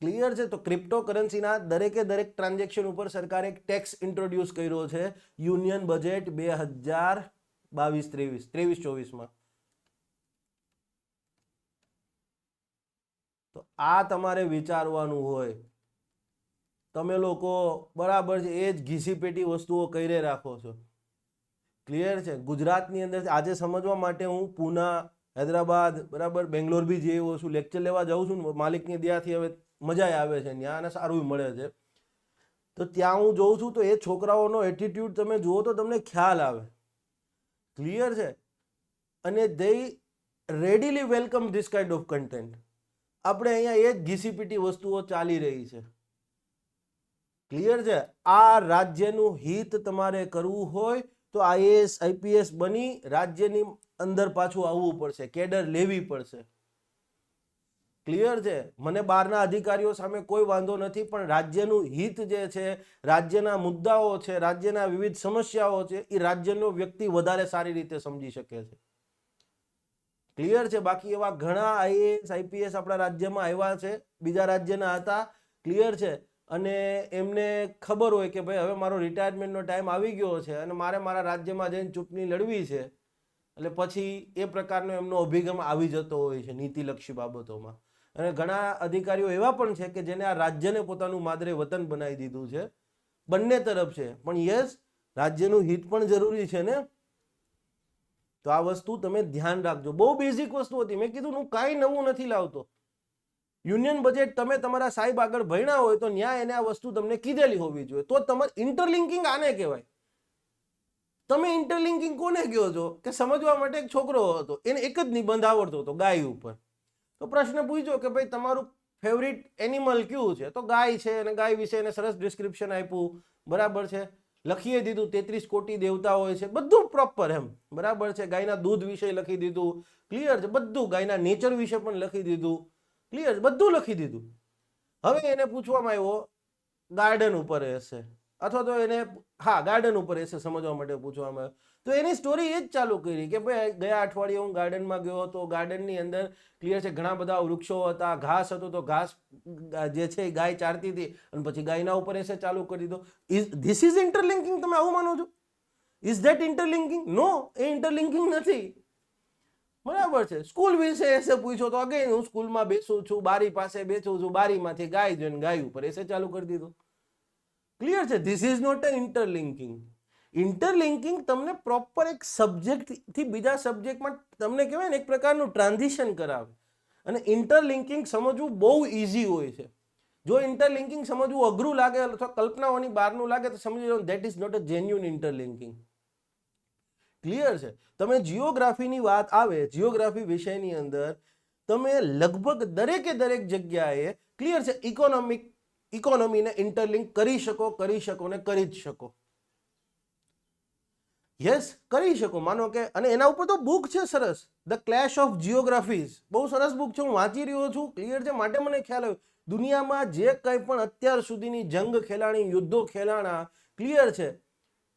ક્લિયર છે? તો ક્રિપ્ટોકરન્સીના દરેકે દરેક ટ્રાન્ઝેક્શન ઉપર સરકારે એક ટેક્સ ઇન્ટ્રોડ્યુસ કર્યો છે યુનિયન બજેટ 2022-23 તો આ તમારે વિચારવાનું હોય. તમે લોકો બરાબર છે એ જ ઘીસી પેટી વસ્તુઓ કરી રાખો છો. ક્લિયર છે? ગુજરાતની અંદર આજે સમજવા માટે હું પૂના, હૈદરાબાદ, બરાબર, બેંગ્લોર બી જઈ આવ્યો છું, લેક્ચર લેવા જાઉં છું ને, માલિકની દયાથી હવે મજા આવે છે ત્યાં અને સારું મળે છે. તો ત્યાં હું જોઉં છું તો એ છોકરાઓનો એટીટ્યુડ તમે જુઓ તો તમને ખ્યાલ આવે. ક્લિયર છે? અને they readily welcome this kind of content. આપણે અહીંયા એ જ ઘીસીપીટી વસ્તુઓ ચાલી રહી છે. ક્લિયર છે? આ રાજ્યનું હિત તમારે કરવું હોય તો આઈએએસ આઈપીએસ બની રાજ્યની અંદર પાછું આવવું પડશે, કેડર લેવી પડશે. ક્લિયર છે? મને બહારના અધિકારીઓ સામે કોઈ વાંધો નથી, પણ રાજ્યનું હિત જે છે, રાજ્યના મુદ્દાઓ છે, રાજ્યના વિવિધ સમસ્યાઓ છે, એ રાજ્યનો વ્યક્તિ વધારે સારી રીતે સમજી શકે છે. ક્લિયર છે? બાકી એવા ઘણા આઈએએસ આઈપીએસ આપણા રાજ્યમાં આવ્યા છે, બીજા રાજ્યના હતા. ક્લિયર છે? અને એમને ખબર હોય કે ભાઈ હવે મારો રિટાયરમેન્ટનો ટાઈમ આવી ગયો છે અને મારે મારા રાજ્યમાં જઈને ચૂંટણી લડવી છે, એટલે પછી એ પ્રકારનો એમનો અભિગમ આવી જતો હોય છે નીતિલક્ષી બાબતોમાં. અને ઘણા અધિકારીઓ એવા પણ છે કે જેને આ રાજ્યને પોતાનું માદરે વતન બનાવી દીધું છે. બંને તરફ છે, પણ યસ, રાજ્યનું હિત પણ જરૂરી છે ને. તો આ વસ્તુ તમે ધ્યાન રાખજો. બહુ બેઝિક વસ્તુ હતી. મેં કીધું હું કાંઈ નવું નથી લાવતો. યુનિયન બજેટ તમે તમારા સાહેબ આગળ ભણ્યા હોય તો ન્યાય એને આ વસ્તુ તમને કીધેલી હોવી જોઈએ. તો તમારે ઇન્ટરલિંકિંગ આને કહેવાય. તમે ઇન્ટરલિંકિંગ કોને કહો છો? કે સમજવા માટે એક છોકરો હતો, એને એક જ નિબંધ આવડતો હતો ગાય ઉપર. તો પ્રશ્ન પૂછ્યો કે ભાઈ તમારું ફેવરિટ એનિમલ કયું છે? તો ગાય છે, અને ગાય વિશે એને સરસ ડિસ્ક્રિપ્શન આપ્યું. બરાબર છે? લખીએ દીધું 33 કોટી દેવતા હોય છે, બધું પ્રોપર એમ. બરાબર છે? ગાયના દૂધ વિશે લખી દીધું. ક્લિયર છે? બધું ગાયના નેચર વિશે પણ લખી દીધું. ક્લિયર? બધું લખી દીધું. હવે એને પૂછવામાં આવ્યો ગાર્ડન ઉપર હશે, અથવા તો એને ગાર્ડન ઉપર હશે સમજવા માટે પૂછવામાં આવ્યો. તો એની સ્ટોરી એ જ ચાલુ કરી કે ભાઈ ગયા અઠવાડિયે હું ગાર્ડનમાં ગયો હતો, ગાર્ડનની અંદર ક્લિયર છે ઘણા બધા વૃક્ષો હતા, ઘાસ હતું, તો ઘાસ જે છે ગાય ચારતી હતી અને પછી ગાયના ઉપર એસે ચાલુ કરી દીધો. This is interlinking. તમે આવું માનો છો? Is that interlinking? નો, એ ઇન્ટરલિંકિંગ નથી. બરાબર છે? સ્કૂલ વિશે એસે પૂછ્યો તો અગેન હું સ્કૂલમાં બેસું છું, બારી પાસે બેસું છું, બારીમાંથી ગાય જોઈને ગાય ઉપર એસે ચાલુ કરી દીધો. ક્લિયર છે? This is not a interlinking. Interlinking તમને પ્રોપર એક સબ્જેક્ટથી બીજા સબ્જેક્ટમાં તમને કહેવાય ને એક પ્રકારનું ટ્રાન્ઝિશન કરાવે. અને ઇન્ટરલિંકિંગ સમજવું બહુ ઇઝી હોય છે. જો ઇન્ટરલિંકિંગ સમજવું અઘરું લાગે અથવા કલ્પનાઓની બહારનું લાગે તો સમજી લો that is not a genuine interlinking. Clear છે? તમે જીઓગ્રાફીની વાત આવે, જીઓગ્રાફી વિષયની અંદર તમે લગભગ દરેક જગ્યાએ ક્લિયર છે ઇકોનોમીને ઇન્ટરલિંક કરી શકો ને કરી જ શકો. યસ, કરી શકો. માનો કે અને એના ઉપર તો બુક છે સરસ, ધ ક્લેશ ઓફ જીઓગ્રાફીઝ, બહુ સરસ બુક છે, હું વાંચી રહ્યો છું. ક્લિયર છે? માટે મને ખ્યાલ આવ્યો દુનિયામાં જે કંઈ પણ અત્યાર સુધીની જંગ ખેલાણી, યુદ્ધો ખેલાણા, ક્લિયર છે,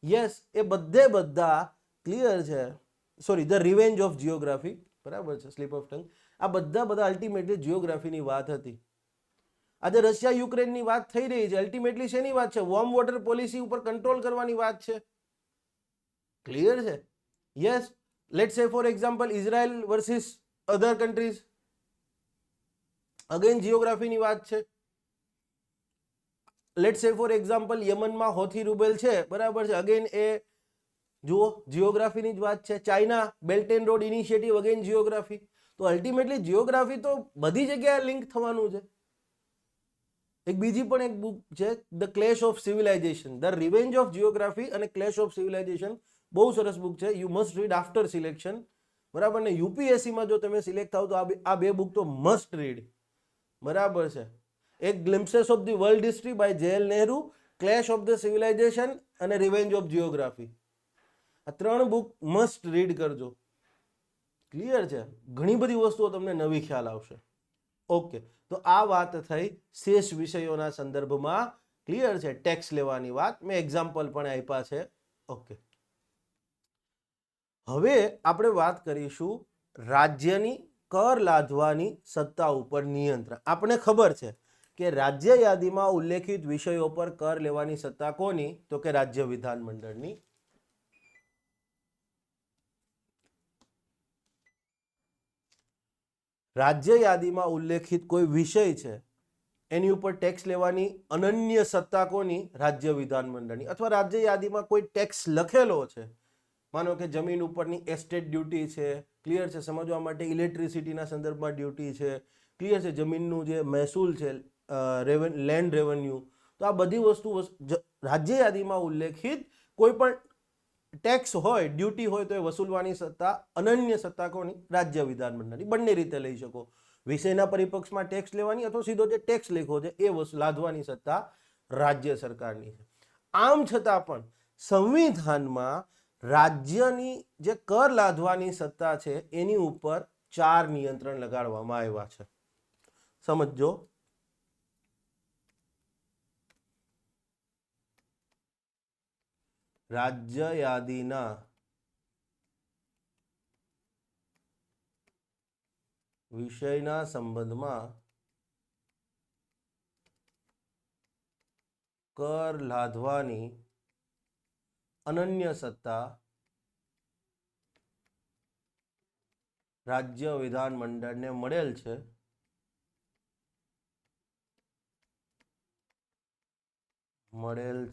યસ, એ બધા ક્લિયર છે, sorry, the revenge of geography, બરાબર છે, સ્લીપ ઓફ ટંગ, આ બધા અલ્ટિમેટલી જીઓગ્રાફીની વાત હતી. આજે રશિયા યુક્રેનની વાત થઈ રહી છે, અલ્ટિમેટલી શેની વાત છે? વોર્મ વોટર પોલિસી ઉપર કંટ્રોલ કરવાની વાત છે. ક્લિયર છે? Yes, let's say for example Israel versus other countries, again જીઓગ્રાફીની વાત છે. Let's say for example યમનમાં Hothi રૂબેલ છે, બરાબર છે, અગેન એ જુઓ જીઓગ્રાફીની જ વાત છે. China belt and road initiative, again geography. તો અલ્ટિમેટલી જીઓગ્રાફી તો બધી જગ્યાએ લિંક થવાનું છે. એક બીજી પણ એક બુક છે, the clash of civilisation, the revenge of geography અને ક્લેશ ઓફ સિવિલાઇઝેશન, બહુ સરસ બુક છે. You must read after selection, બરાબર ને? યુપીએસસીમાં જો તમે સિલેક્ટ થાવ તો આ બે બુક તો મસ્ટ રીડ, બરાબર છે. એક glimpses of the world history by J L. Nehru, clash of the civilisation અને રિવેન્જ ઓફ જીઓગ્રાફી, આ 3 બુક મસ્ટ રીડ કરજો. ક્લિયર છે? ઘણી બધી વસ્તુઓ તમને નવી ખ્યાલ આવશે. ઓકે, તો આ વાત થઈ શેષ વિષયોના સંદર્ભમાં. ક્લિયર છે? ટેક્સ લેવાની વાત, મેં એક્ઝામ્પલ પણ આપ્યા છે. ઓકે, હવે આપણે વાત કરીશું રાજ્યની કર લાદવાની સત્તા ઉપર નિયંત્રણ. આપણે ખબર છે કે રાજ્ય યાદીમાં ઉલ્લેખિત વિષયો પર કર લેવાની સત્તા કોની? તો કે રાજ્ય વિધાનમંડળની. રાજ્ય યાદીમાં ઉલ્લેખિત કોઈ વિષય છે એની ઉપર ટેક્સ લેવાની અનન્ય સત્તા કોની? રાજ્ય વિધાનમંડળની. અથવા રાજ્ય યાદીમાં કોઈ ટેક્સ લખેલો છે, માનો કે જમીન ઉપરની એસ્ટેટ ડ્યુટી છે, ક્લિયર છે, સમજવા માટે ઇલેક્ટ્રિસિટીના સંદર્ભમાં ડ્યુટી છે, ક્લિયર છે, જમીનનું જે મહેસૂલ છે, લેન્ડ રેવન્યુ, તો આ બધી વસ્તુ રાજ્ય યાદીમાં ઉલ્લેખિત કોઈ પણ ટેક્સ હોય, ડ્યુટી હોય, તો એ વસૂલવાની સત્તા અનન્ય સત્તા કોની? રાજ્ય વિધાનમંડળની. બંને રીતે લઈ શકો, વિષયના પરિપક્ષમાં ટેક્સ લેવાની અથવા સીધો જે ટેક્સ લખ્યો છે એ લાદવાની સત્તા રાજ્ય સરકારની છે. આમ છતાં પણ સંવિધાનમાં રાજ્યની જે કર લાદવાની સત્તા છે એની ઉપર 4 નિયંત્રણ લગાડવામાં આવ્યા છે. સમજો. રાજ્ય યાદીના વિષયના સંબંધમાં કર લાદવાની અનન્ય સત્તા રાજ્ય વિધાનમંડળને મળેલ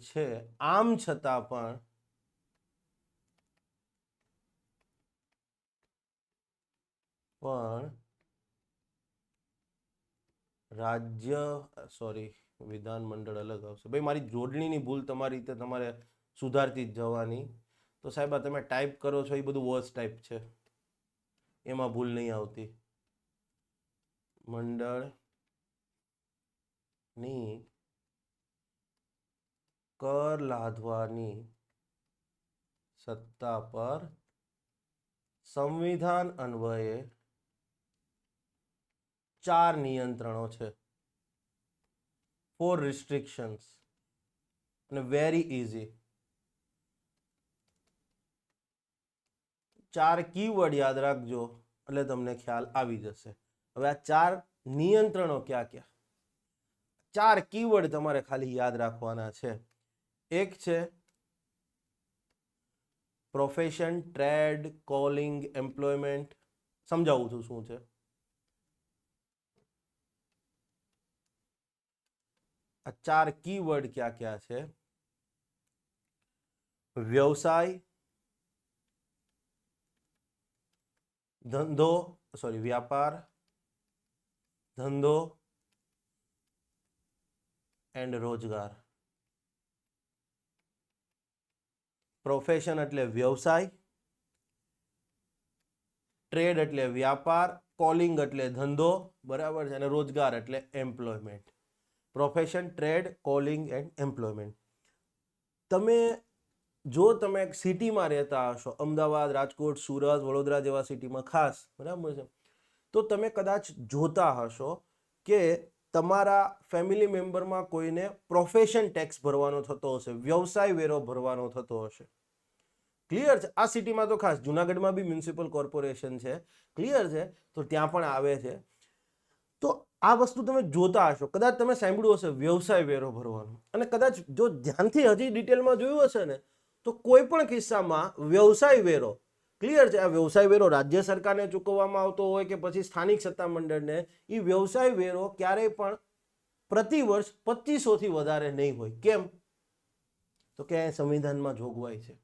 છે. આમ છતાં પણ રાજ્ય વિધાનમંડળ અલગ આવશે. ભાઈ, મારી જોડણીની ભૂલ તમારી રીતે તમારે સુધારતી જ જવાની. તો સાહેબ તમે ટાઈપ કરો છો એ બધું વર્સ ટાઈપ છે, એમાં ભૂલ નહીં આવતી. મંડળની કર લાદવાની સત્તા પર સંવિધાન અન્વયે 4 નિયંત્રણો છે. 4 restrictions અને વેરી ઇઝી. 4 કીવર્ડ યાદ રાખજો એટલે તમને ખ્યાલ આવી જશે. હવે આ 4 નિયંત્રણો ક્યાં ક્યાં? 4 કીવર્ડ તમારે ખાલી યાદ રાખવાના છે. એક છે પ્રોફેશન, ટ્રેડ, કોલિંગ, એમ્પ્લોયમેન્ટ. સમજાવું છું શું છે. આ 4 કીવર્ડ ક્યાં ક્યાં છે? વ્યવસાય, ધંધો, વ્યાપાર, ધંધો, એન્ડ રોજગાર. પ્રોફેશન એટલે વ્યવસાય, ટ્રેડ એટલે વ્યાપાર, કોલિંગ એટલે ધંધો, બરાબર છે, અને રોજગાર એટલે employment. Profession, trade, calling and employment. તમે જો તમે એક સિટીમાં રહેતા હશો, અમદાવાદ, રાજકોટ, સુરત, વડોદરા જેવા સિટીમાં ખાસ, બરાબર છે, તો તમે કદાચ જોતા હશો કે તમારા ફેમિલી મેમ્બરમાં કોઈને પ્રોફેશન ટેક્સ ભરવાનો થતો હશે, વ્યવસાય વેરો ભરવાનો થતો હશે. ક્લિયર છે? આ સિટીમાં તો ખાસ, જુનાગઢમાં બી મ્યુનિસિપલ કોર્પોરેશન છે, ક્લિયર છે, તો ત્યાં પણ આવે છે. તો આ વસ્તુ તમે જોતા હશો, કદાચ તમે સાંભળ્યું હશે વ્યવસાય વેરો ભરવાનો, અને કદાચ જો ધ્યાનથી હજી ડિટેલમાં જોયું હશે ને, તો કોઈ પણ કિસ્સામાં વ્યવસાય વેરો, ક્લિયર છે, આ વ્યવસાય વેરો રાજ્ય સરકારને ચૂકવવામાં આવતો હોય કે પછી સ્થાનિક સત્તામંડળને, એ વ્યવસાય વેરો ક્યારેય પણ પ્રતિ વર્ષ 2500 થી વધારે નહીં હોય. કેમ? તો કે સંવિધાનમાં જોગવાઈ છે.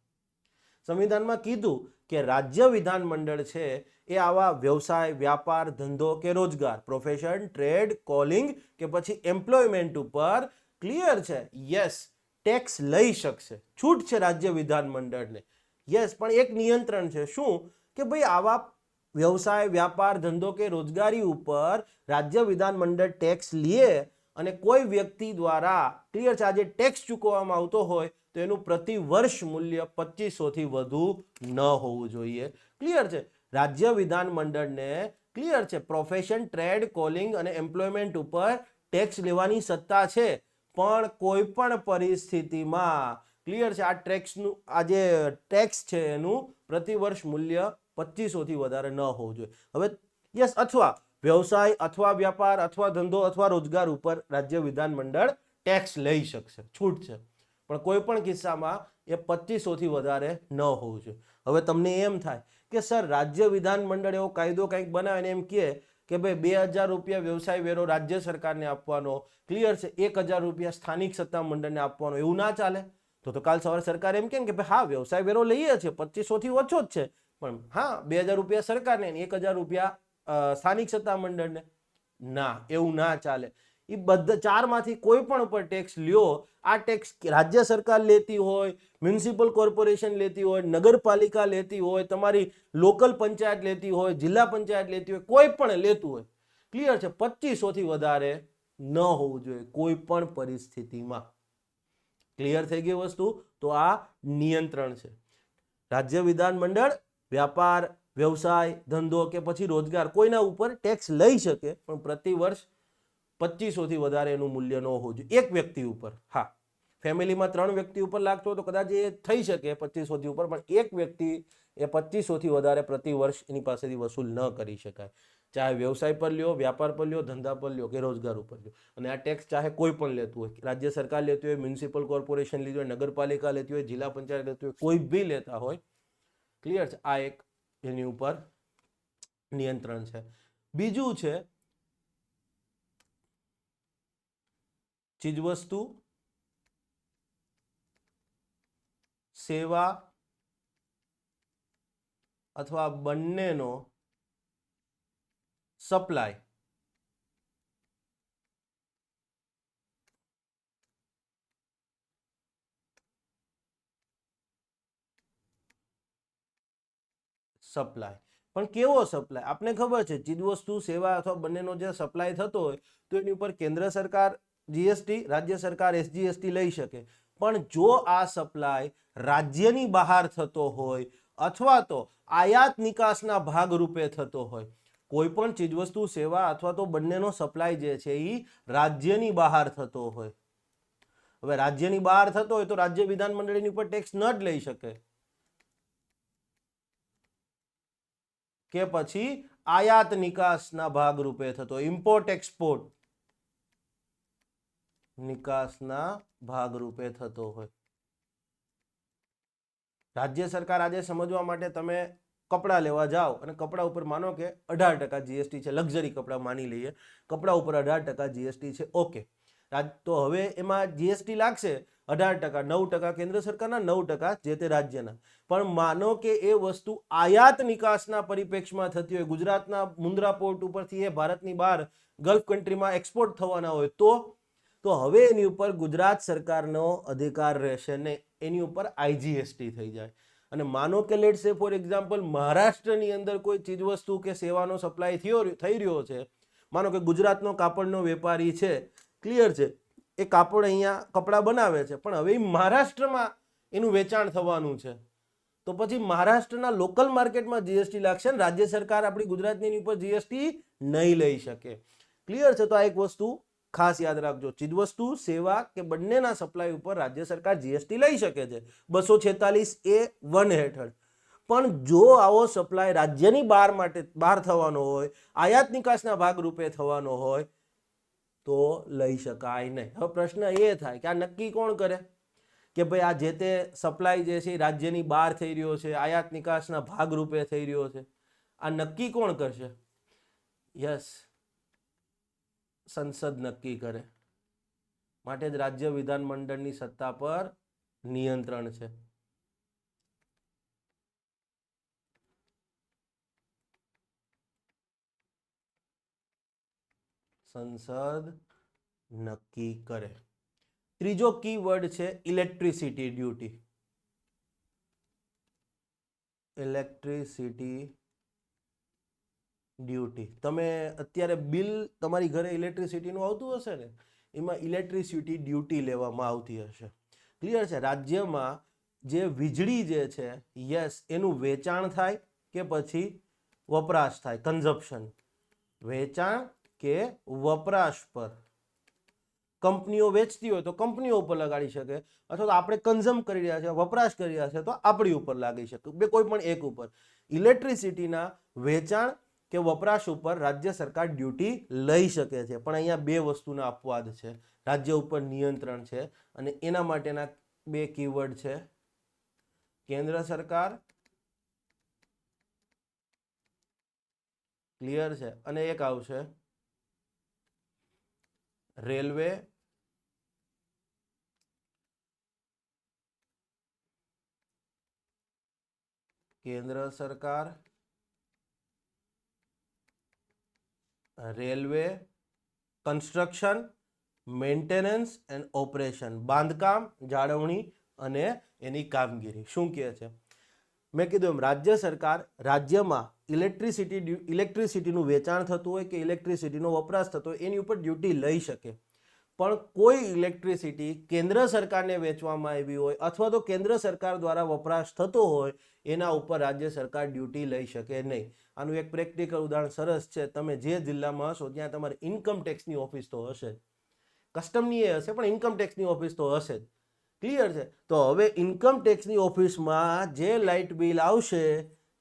સંવિધાનમાં કીધું કે રાજ્ય વિધાનમંડળ છે એ આવા વ્યવસાય, વ્યાપાર, ધંધો કે રોજગાર, પ્રોફેશન, ટ્રેડ, કોલિંગ કે પછી એમ્પ્લોયમેન્ટ ઉપર, ક્લિયર છે, યસ, ટેક્સ લઈ શકશે. છૂટ છે રાજ્ય વિધાનમંડળને, યસ, પણ એક નિયંત્રણ છે. શું? કે ભાઈ આવા વ્યવસાય, વ્યાપાર, ધંધો કે રોજગારી ઉપર રાજ્ય વિધાનમંડળ ટેક્સ લે અને કોઈ વ્યક્તિ દ્વારા, ક્લિયર છે, આજે ટેક્સ ચૂકવવામાં આવતો હોય તો એનું પ્રતિ વર્ષ મૂલ્ય 2500 થી વધુ ન હોવું જોઈએ. ક્લિયર છે? રાજ્ય વિધાનમંડળને, ક્લિયર છે, પ્રોફેશન, ટ્રેડ, કોલિંગ અને એમ્પ્લોયમેન્ટ ઉપર ટેક્સ લેવાની સત્તા છે, પણ કોઈ પણ પરિસ્થિતિમાં, ક્લિયર છે, આ ટેક્સનું, આ જે ટેક્સ છે એનું પ્રતિ વર્ષ મૂલ્ય 2500 થી વધારે ન હોવું જોઈએ. હવે યસ, અથવા વ્યવસાય અથવા વ્યાપાર અથવા ધંધો અથવા રોજગાર ઉપર રાજ્ય વિધાનમંડળ ટેક્સ લઈ શકશે, છૂટ છે, પણ કોઈ પણ કિસ્સામાં એ 2500 થી વધારે ન હોવું જોઈએ. હવે તમને એમ થાય કે સર રાજ્ય વિધાનમંડળ એવો કાયદો કંઈક બનાવે ને એમ કે ભાઈ 2000 રૂપિયા વ્યવસાય વેરો રાજ્ય સરકારને આપવાનો, ક્લિયર છે, 1000 રૂપિયા સ્થાનિક સત્તામંડળને આપવાનો, એવું ના ચાલે. તો કાલ સવારે સરકાર એમ કે ભાઈ હા વ્યવસાય વેરો લઈએ છીએ, 2500 થી ઓછો જ છે, પણ હા 2000 રૂપિયા સરકારને, 1000 રૂપિયા સ્થાનિક સત્તામંડળને. ના, એવું ના ચાલે. એ બધા ચારમાંથી કોઈ પણ ઉપર ટેક્સ લ્યો, આ ટેક્સ રાજ્ય સરકાર લેતી હોય, મ્યુનિસિપલ કોર્પોરેશન લેતી હોય, નગરપાલિકા લેતી હોય, તમારી લોકલ પંચાયત લેતી હોય, જિલ્લા પંચાયત લેતી હોય, કોઈ પણ લેતું હોય, ક્લિયર છે, 2500 થી વધારે ન હોવું જોઈએ કોઈ પણ પરિસ્થિતિમાં. ક્લિયર થઈ ગઈ વસ્તુ? તો આ નિયંત્રણ છે. રાજ્ય વિધાનમંડળ વ્યાપાર, વ્યવસાય, ધંધો કે પછી રોજગાર કોઈના ઉપર ટેક્સ લઈ શકે, પણ પ્રતિ વર્ષ 2500 થી વધારે એનું મૂલ્ય ન હોવું જોઈએ એક વ્યક્તિ ઉપર. હા, ફેમિલીમાં 3 વ્યક્તિ ઉપર લાગતો તો કદાચ એ થઈ શકે 2500 થી ઉપર, પણ એક વ્યક્તિ એ 2500 થી વધારે પ્રતિ વર્ષ એની પાસેથી વસૂલ ન કરી શકાય. ચાહે વ્યવસાય પર લ્યો, વ્યાપાર પર લ્યો, ધંધા પર લ્યો કે રોજગાર ઉપર લ્યો. અને આ ટેક્સ ચાહે કોઈ પણ લેતું હોય, રાજ્ય સરકાર લેતી હોય, મ્યુનિસિપલ કોર્પોરેશન લેતી હોય, નગરપાલિકા લેતી હોય, જિલ્લા પંચાયત લેતી હોય, કોઈ બી લેતા હોય, ક્લિયર છે, આ એક એની ઉપર નિયંત્રણ છે. બીજું છે ચીજવસ્તુ, સેવા અથવા બંનેનો સપ્લાય. સપ્લાય પણ કેવો સપ્લાય? આપને ખબર છે ચીજવસ્તુ, સેવા અથવા બંનેનો જે સપ્લાય થતો હોય તો એની ઉપર કેન્દ્ર સરકાર જીએસટી, રાજ્ય સરકાર એસજીએસટી લઈ શકે. પણ જો આ સપ્લાય રાજ્યની બહાર થતો હોય અથવા તો આયાત નિકાસના ભાગરૂપે થતો હોય, કોઈ પણ ચીજવસ્તુ, સેવા અથવા તો બંનેનો સપ્લાય જે છે એ રાજ્યની બહાર થતો હોય. હવે રાજ્યની બહાર થતો હોય તો રાજ્ય વિધાનમંડળ એની ઉપર ટેક્સ ન જ લઈ શકે, કે પછી આયાત નિકાસના ભાગરૂપે થતો, ઇમ્પોર્ટ એક્સપોર્ટ નિકાસના ભાગરૂપે થતો હોય. રાજ્ય સરકાર આજે સમજવા માટે તમે કપડાં લેવા જાઓ અને કપડા ઉપર માનો કે 18% જીએસટી છે, લક્ઝરી કપડા માની લઈએ, કપડા ઉપર 18% જીએસટી છે, ઓકે. તો હવે એમાં જીએસટી લાગશે 18%, 9% કેન્દ્ર સરકારના, 9% જે તે રાજ્યના. પણ માનો કે એ વસ્તુ આયાત નિકાસના પરિપ્રેક્ષમાં થતી હોય, ગુજરાતના મુન્દ્રા પોર્ટ ઉપરથી એ ભારતની બહાર ગલ્ફ કન્ટ્રીમાં એક્સપોર્ટ થવાના હોય, તો તો હવે એની ઉપર ગુજરાત સરકારનો અધિકાર રહેશે ને એની ઉપર આઈજીએસટી થઈ જાય. અને માનો કે લેટ્સ સે ફોર એક્ઝામ્પલ મહારાષ્ટ્રની અંદર કોઈ ચીજવસ્તુ કે સેવાનો સપ્લાય થઈ રહ્યો છે. માનો કે ગુજરાતનો કાપડનો વેપારી છે, ક્લિયર છે, એ કાપડ અહીંયા કપડાં બનાવે છે, પણ હવે મહારાષ્ટ્રમાં એનું વેચાણ થવાનું છે, તો પછી મહારાષ્ટ્રના લોકલ માર્કેટમાં જીએસટી લાગશે ને રાજ્ય સરકાર આપણી ગુજરાતની ઉપર જીએસટી નહીં લઈ શકે. ક્લિયર છે? તો આ એક વસ્તુ ખાસ યાદ રાખજો. ચીજવસ્તુ, સેવા કે બંનેના સપ્લાય ઉપર રાજ્ય સરકાર જીએસટી લઈ શકે છે 246A(1) હેઠળ. પણ જો આવો સપ્લાય રાજ્યની બહાર થવાનો હોય, આયાત નિકાસના ભાગરૂપે થવાનો હોય તો લઈ શકાય નહીં. હવે પ્રશ્ન એ થાય કે આ નક્કી કોણ કરે કે ભાઈ આ જે તે સપ્લાય જે છે એ રાજ્યની બહાર થઈ રહ્યો છે, આયાત નિકાસના ભાગરૂપે થઈ રહ્યો છે, આ નક્કી કોણ કરશે? યસ, સંસદ નક્કી કરે. માટે જ રાજ્ય વિધાનમંડળની સત્તા પર નિયંત્રણ છે. સંસદ નક્કી કરે. ત્રીજો કીવર્ડ છે ઇલેક્ટ્રિસિટી ડ્યુટી. Electricity duty. તમે અત્યારે બિલ તમારી ઘરે ઇલેક્ટ્રિસિટીનું આવતું હશે ને, એમાં ઇલેક્ટ્રિસિટી ડ્યુટી લેવામાં આવતી હશે. ક્લિયર છે? રાજ્યમાં જે વીજળી જે છે, યસ, એનું વેચાણ થાય કે પછી વપરાશ થાય, કન્ઝપ્શન, વેચાણ કે વપરાશ પર કંપનીઓ વેચતી હોય તો કંપનીઓ ઉપર લગાડી શકે, અથવા તો આપણે કન્ઝમ કરી રહ્યા છે, વપરાશ કરી રહ્યા છે, તો આપણી ઉપર લાગી શકે, બે કોઈ પણ એક ઉપર. ઇલેક્ટ્રિસિટીના વેચાણ કે વપરાશ ઉપર રાજ્ય સરકાર ડ્યુટી લઈ શકે છે. પણ અહીંયા બે વસ્તુના અપવાદ છે. રાજ્ય ઉપર નિયંત્રણ છે અને એના માટેના બે કીવર્ડ છે કેન્દ્ર સરકાર, ક્લિયર છે, અને એક આવશે રેલવે કેન્દ્ર સરકાર, railway construction, maintenance and operation, બાંધકામ, જાળવણી અને એની કામગીરી. શું કહે છે? મેં કીધું એમ રાજ્ય સરકાર રાજ્યમાં ઇલેક્ટ્રિસિટીનું વેચાણ થતું હોય કે ઇલેક્ટ્રિસિટીનો વપરાશ થતો હોય એની ઉપર ડ્યુટી લઈ શકે. પણ કોઈ ઇલેક્ટ્રિસિટી કેન્દ્ર સરકારને વેચવામાં આવી હોય અથવા તો કેન્દ્ર સરકાર દ્વારા વપરાશ થતો હોય એના ઉપર રાજ્ય સરકાર ડ્યુટી લઈ શકે નહીં. આનું એક પ્રેક્ટિકલ ઉદાહરણ સરસ છે. તમે જે જિલ્લામાં હશો ત્યાં તમારે ઇન્કમ ટેક્સની ઓફિસ તો હશે જ, કસ્ટમની એ હશે, પણ ઇન્કમ ટેક્સની ઓફિસ તો હશે જ. ક્લિયર છે? તો હવે ઇન્કમ ટેક્સની ઓફિસમાં જે લાઇટ બિલ આવશે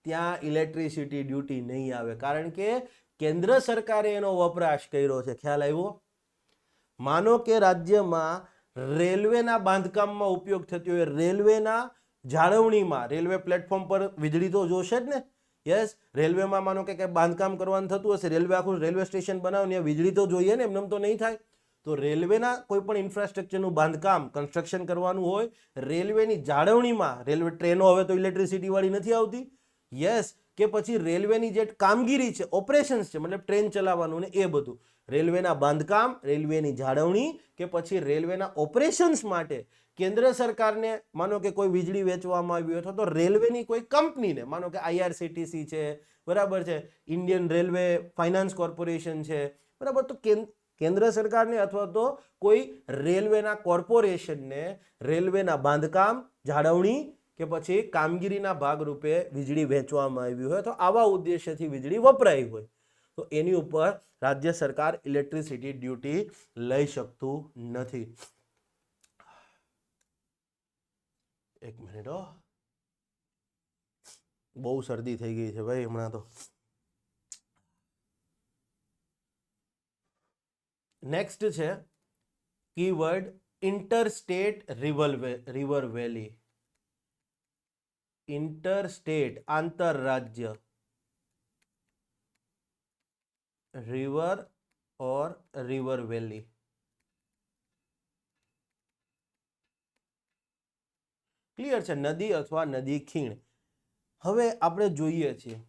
ત્યાં ઇલેક્ટ્રિસિટી ડ્યુટી નહીં આવે, કારણ કે કેન્દ્ર સરકારે એનો વપરાશ કર્યો છે. ખ્યાલ આવ્યો? માનો કે રાજ્યમાં રેલવેના બાંધકામમાં ઉપયોગ થતી હોય, રેલવેના જાળવણીમાં, રેલવે પ્લેટફોર્મ પર વીજળી તો જોશે જ ને. યસ, રેલવેમાં માનો કે બાંધકામ કરવાનું થતું હશે, રેલવે આખું રેલવે સ્ટેશન બનાવે ને વીજળી તો જોઈએ ને, એમને તો નહીં થાય. તો રેલવેના કોઈ પણ ઇન્ફ્રાસ્ટ્રક્ચરનું બાંધકામ, કન્સ્ટ્રક્શન કરવાનું હોય, રેલવેની જાળવણીમાં, રેલવે ટ્રેનો હવે તો ઇલેક્ટ્રિસિટી વાળી નથી આવતી, યસ, કે પછી રેલવેની જે કામગીરી છે, ઓપરેશન્સ છે, મતલબ ટ્રેન ચલાવવાનું ને એ બધું, રેલવેના બાંધકામ, રેલવેની જાળવણી કે પછી રેલવેના ઓપરેશન્સ માટે કેન્દ્ર સરકારને માનો કે કોઈ વીજળી વેચવામાં આવી અથવા તો રેલવેની કોઈ કંપનીને, માનો કે IRCTC છે, બરાબર છે, ઇન્ડિયન રેલવે ફાઇનાન્સ કોર્પોરેશન છે, બરાબર, તો કેન્દ્ર સરકારને અથવા તો કોઈ રેલવેના કોર્પોરેશનને રેલવેના બાંધકામ, જાળવણી કે પછી કામગીરીના ભાગરૂપે વીજળી વેચવામાં આવી હોય તો આવા ઉદ્દેશ્યથી વીજળી વપરાઈ હોય તો એની ઉપર રાજ્ય સરકાર ઇલેક્ટ્રિસિટી ડ્યુટી લઈ શકતું નથી. એક મિનિટ, બહુ શરદી થઈ ગઈ છે ભાઈ હમણાં તો. નેક્સ્ટ છે કીવર્ડ ઇન્ટરસ્ટેટ રિવર વેલી. ઇન્ટરસ્ટેટ, આંતરરાજ્ય, रिवर और रिवर वेली. ક્લિયર છે? નદી અથવા નદી ખીણ. હવે આપણે જોઈએ છીએ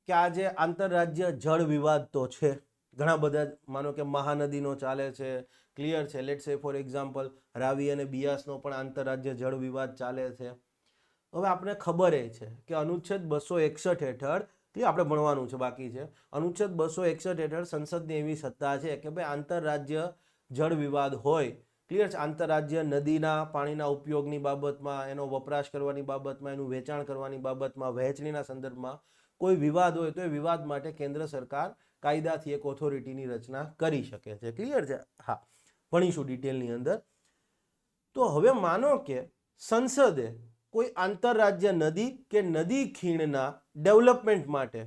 કે આજે આંતરરાજ્ય જળ વિવાદ તો છે, ઘણા બધા, માનો કે મહાનદીનો ચાલે છે, ક્લિયર છે. Let's say for example Ravi અને બિયાસનો પણ આંતરરાજ્ય જળ વિવાદ ચાલે છે. હવે આપણે ખબર છે કે અનુચ્છેદ 261 હેઠળ આપણે ભણવાનું છે, બાકી છે. અનુચ્છેદ 261 હેઠળ સંસદની એવી સત્તા છે કે ભાઈ આંતરરાજ્ય જળ વિવાદ હોય, ક્લિયર છે, આંતરરાજ્ય નદીના પાણીના ઉપયોગની બાબતમાં, એનો વપરાશ કરવાની બાબતમાં, એનું વેચાણ કરવાની બાબતમાં, વહેંચણીના સંદર્ભમાં કોઈ વિવાદ હોય તો એ વિવાદ માટે કેન્દ્ર સરકાર કાયદાથી એક ઓથોરિટીની રચના કરી શકે છે. ક્લિયર છે? હા, ભણીશું ડિટેલની અંદર. તો હવે માનો કે સંસદે કોઈ આંતરરાજ્ય નદી કે નદી ખીણના ડેવલપમેન્ટ માટે,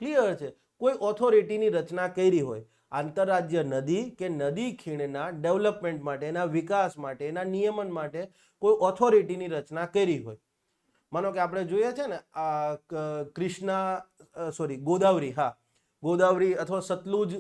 ક્લિયર છે, કોઈ ઓથોરિટીની રચના કરી હોય, આંતરરાજ્ય નદી કે નદી ખીણના ડેવલપમેન્ટ માટે, એના વિકાસ માટે, એના નિયમન માટે કોઈ ઓથોરિટીની રચના કરી હોય. માનો કે આપણે જોઈએ છે ને ગોદાવરી, હા, ગોદાવરી અથવા સતલુજ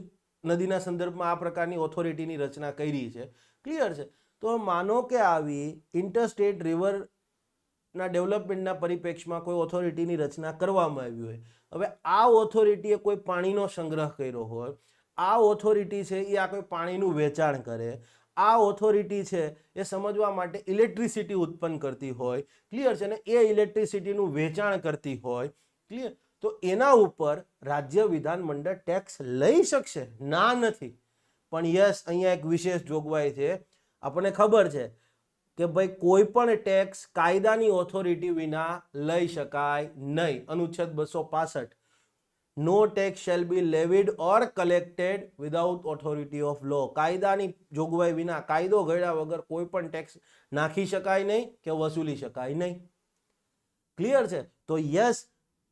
નદીના સંદર્ભમાં આ પ્રકારની ઓથોરિટીની રચના કરી છે. ક્લિયર છે? તો માનો કે આવી ઇન્ટરસ્ટેટ રિવરના ડેવલપમેન્ટના પરિપ્રેક્ષમાં કોઈ ઓથોરિટીની રચના કરવામાં આવી હોય. હવે આ ઓથોરિટીએ કોઈ પાણીનો સંગ્રહ કર્યો હોય, આ ઓથોરિટી છે એ આ કોઈ પાણીનું વેચાણ કરે, આ ઓથોરિટી છે એ સમજવા માટે ઇલેક્ટ્રિસિટી ઉત્પન્ન કરતી હોય, ક્લિયર છે ને, એ ઇલેક્ટ્રિસિટીનું વેચાણ કરતી હોય, ક્લિયર, તો એના ઉપર રાજ્ય વિધાનમંડળ ટેક્સ લઈ શકશે? ના નથી. પણ યસ, અહીંયા એક વિશેષ જોગવાઈ છે. આપણને ખબર છે કે ભાઈ કોઈ પણ ટેક્સ કાયદાની ઓથોરિટી વિના લઈ શકાય નહીં. અનુચ્છેદ 265, no tax shall be levied or collected without authority of law. કાયદાની જોગવાઈ વિના, કાયદો ઘડ્યા વગર કોઈ પણ ટેક્સ નાખી શકાય નહીં કે વસૂલી શકાય નહીં. ક્લિયર છે? તો યસ,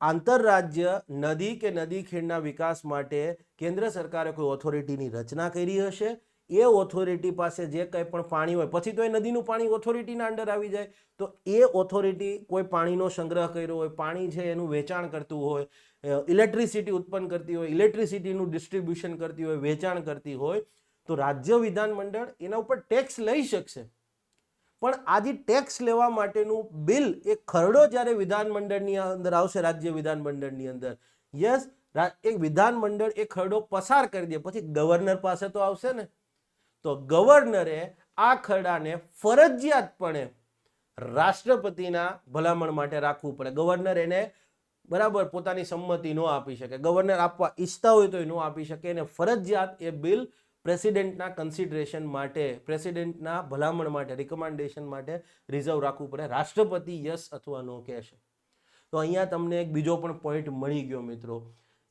આંતરરાજ્ય નદી કે નદી ખીણના વિકાસ માટે કેન્દ્ર સરકારે કોઈ ઓથોરિટીની રચના કરી હશે. એ ઓથોરિટી પાસે જે કંઈ પણ પાણી હોય, પછી તો એ નદીનું પાણી ઓથોરિટીના અંડર આવી જાય, તો એ ઓથોરિટી કોઈ પાણીનો સંગ્રહ કર્યો હોય, પાણી છે એનું વેચાણ કરતું હોય, ઇલેક્ટ્રિસિટી ઉત્પન્ન કરતી હોય, ઇલેક્ટ્રિસિટીનું ડિસ્ટ્રીબ્યુશન કરતી હોય, વેચાણ કરતી હોય, તો રાજ્ય વિધાનમંડળ એના ઉપર ટેક્સ લઈ શકશે. પણ આ જે ટેક્સ લેવા માટેનું બિલ, એ ખરડો જ્યારે વિધાનમંડળની અંદર આવશે, રાજ્ય વિધાનમંડળની અંદર, યસ, એક વિધાનમંડળ એ ખરડો પસાર કરી દે પછી ગવર્નર પાસે તો આવશે ને. તો ગવર્નરે આ ખરડાને ફરજિયાતપણે રાષ્ટ્રપતિના ભલામણ માટે રાખવું પડે. ગવર્નર એને બરાબર પોતાની સંમતિ ન આપી શકે. ગવર્નર આપવા ઈચ્છતા હોય તો એ ન આપી શકે. એને ફરજિયાત એ બિલ પ્રેસિડેન્ટના કન્સિડરેશન માટે, પ્રેસિડેન્ટના ભલામણ માટે, રિકમેન્ડેશન માટે રિઝર્વ રાખવું પડે. રાષ્ટ્રપતિ યસ અથવા નો કહેશે. તો અહીંયા તમને એક બીજો પણ પોઈન્ટ મળી ગયો મિત્રો,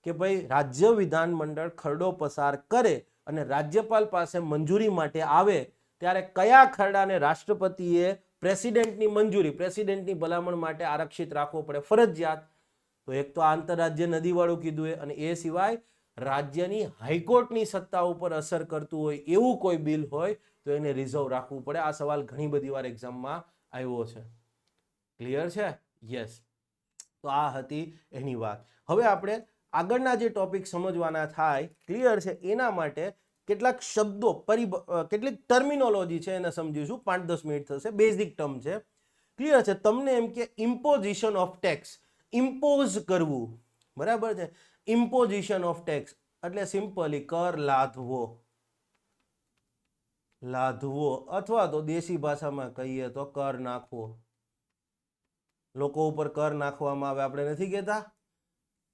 કે ભાઈ રાજ્ય વિધાનમંડળ ખરડો પસાર કરે અને રાજ્યપાલ પાસે મંજૂરી માટે આવે ત્યારે કયા ખરડાને રાષ્ટ્રપતિએ પ્રેસિડેન્ટની મંજૂરી, પ્રેસિડેન્ટની ભલામણ માટે આરક્ષિત રાખવો પડે ફરજિયાત? તો એક તો આંતરરાજ્ય નદીવાળું કીધું એ, અને એ સિવાય રાજ્યની હાઈકોર્ટની સત્તા ઉપર અસર કરતું હોય એવું કોઈ બિલ હોય તો એને રિઝર્વ રાખવું પડે. આ સવાલ ઘણી બધી વાર એક્ઝામમાં આવ્યો છે. ક્લિયર છે? યસ. તો આ હતી એની વાત. હવે આપણે આગળના જે ટોપિક સમજવાના થાય, ક્લિયર છે, એના માટે કેટલાક શબ્દો, કેટલીક ટર્મિનોલોજી છે એને સમજીશું. 5-10 મિનિટ થશે. બેઝિક ટર્મ છે. ક્લિયર છે? તમને એમ કે ઇમ્પોઝિશન ઓફ ટેક્સ, ઇમ્પોઝ કરવું, બરાબર છે? ઇમ્પોઝિશન ઓફ ટેક્સ એટલે સિમ્પલી કર લાદવો, લાદવો, અથવા તો દેશી ભાષામાં કહીએ તો કર નાખવો. લોકો ઉપર કર નાખવામાં આવે, આપણે નથી કહેતા?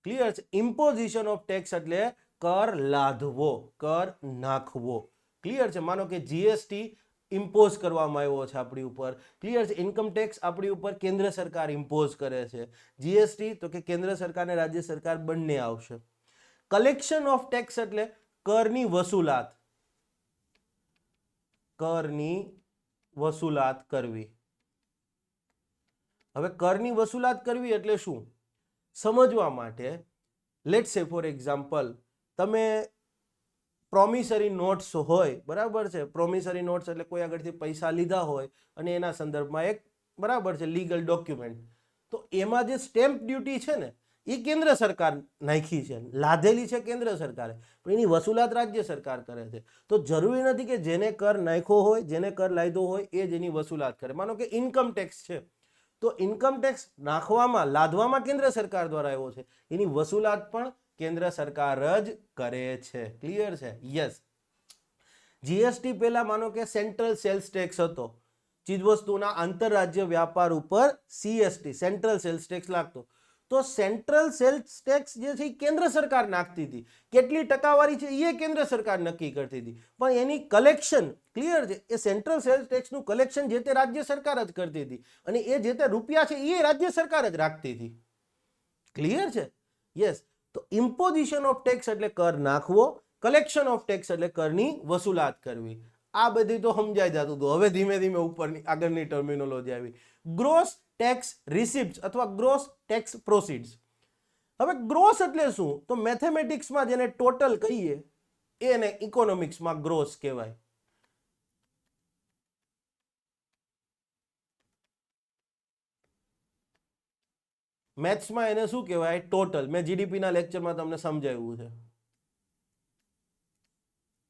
ક્લિયર છે? ઇમ્પોઝિશન ઓફ ટેક્સ એટલે કર લાદવો, કર નાખવો. ક્લિયર છે? માનો કે જીએસટી ઇમ્પોઝ કરવામાં આવ્યો છે આપણી ઉપર. ક્લિયર છે? ઇન્કમ ટેક્સ આપણી ઉપર કેન્દ્ર સરકાર ઇમ્પોઝ કરે છે. જીએસટી તો કે કેન્દ્ર સરકાર અને રાજ્ય સરકાર બંને આવશે. કલેક્શન ઓફ ટેક્સ એટલે કરની વસૂલાત, કરની વસૂલાત કરવી. હવે કરની વસૂલાત કરવી એટલે શું સમજવા માટે લેટ્સ સે ફોર એક્ઝામ્પલ, તમે પ્રોમિસરી નોટ્સ હોય, બરાબર છે? પ્રોમિસરી નોટ્સ એટલે કોઈ આગળથી પૈસા લીધા હોય અને એના સંદર્ભમાં એક, બરાબર છે, લીગલ ડોક્યુમેન્ટ. તો એમાં જે સ્ટેમ્પ ડ્યુટી છે ને એ કેન્દ્ર સરકાર નાખી છે, લાધેલી છે કેન્દ્ર સરકારે, પણ એની વસૂલાત રાજ્ય સરકાર કરે છે. તો જરૂરી નથી કે જેને કર નાખ્યો હોય, જેને કર લાદ્યો હોય એ જ એની વસૂલાત કરે. માનો કે ઇન્કમ ટેક્સ છે, તો ઇન્કમ ટેક્સ નાખવામાં, લાદવામાં કેન્દ્ર સરકાર દ્વારા આવ્યો છે, એની વસૂલાત પણ કેન્દ્ર સરકાર જ કરે છે. ક્લિયર છે? યસ. જીએસટી પહેલા માનો કે સેન્ટ્રલ સેલ્સ ટેક્સ હતો, ચીજવસ્તુના આંતરરાજ્ય વ્યાપાર ઉપર સીએસટી સેન્ટ્રલ સેલ્સ ટેક્સ લાગતો. તો સેન્ટ્રલ સેલ્સ ટેક્સ જે છે એ કેન્દ્ર સરકાર નાખતી હતી, કેટલી ટકાવારી છે એ કેન્દ્ર સરકાર નક્કી કરતી હતી, પણ એની કલેક્શન ક્લિયર છે, એ સેન્ટ્રલ સેલ્સ ટેક્સનું કલેક્શન જે તે રાજ્ય સરકાર જ કરતી હતી અને એ જે તે રૂપિયા છે એ રાજ્ય સરકાર જ રાખતી હતી. ક્લિયર છે? યસ. તો ઇમ્પોઝિશન ઓફ ટેક્સ એટલે કર નાખવો, કલેક્શન ઓફ ટેક્સ એટલે કરની વસૂલાત કરવી. આ બધી તો સમજાઈ જતું હતું. હવે ધીમે ધીમે ઉપરની આગળની ટર્મિનોલોજી આવી. ગ્રોસ ટેક્સ રિસીપ્ટ્સ અથવા ગ્રોસ ટેક્સ પ્રોસીડ્સ. હવે ગ્રોસ એટલે શું? તો મેથેમેટિક્સમાં જેને ટોટલ કહીએ એને ઇકોનોમિક્સમાં ગ્રોસ કહેવાય. મેથ્સમાં એને શું કહેવાય? ટોટલ. મેં જીડીપી ના લેક્ચરમાં તમને સમજાવ્યું છે.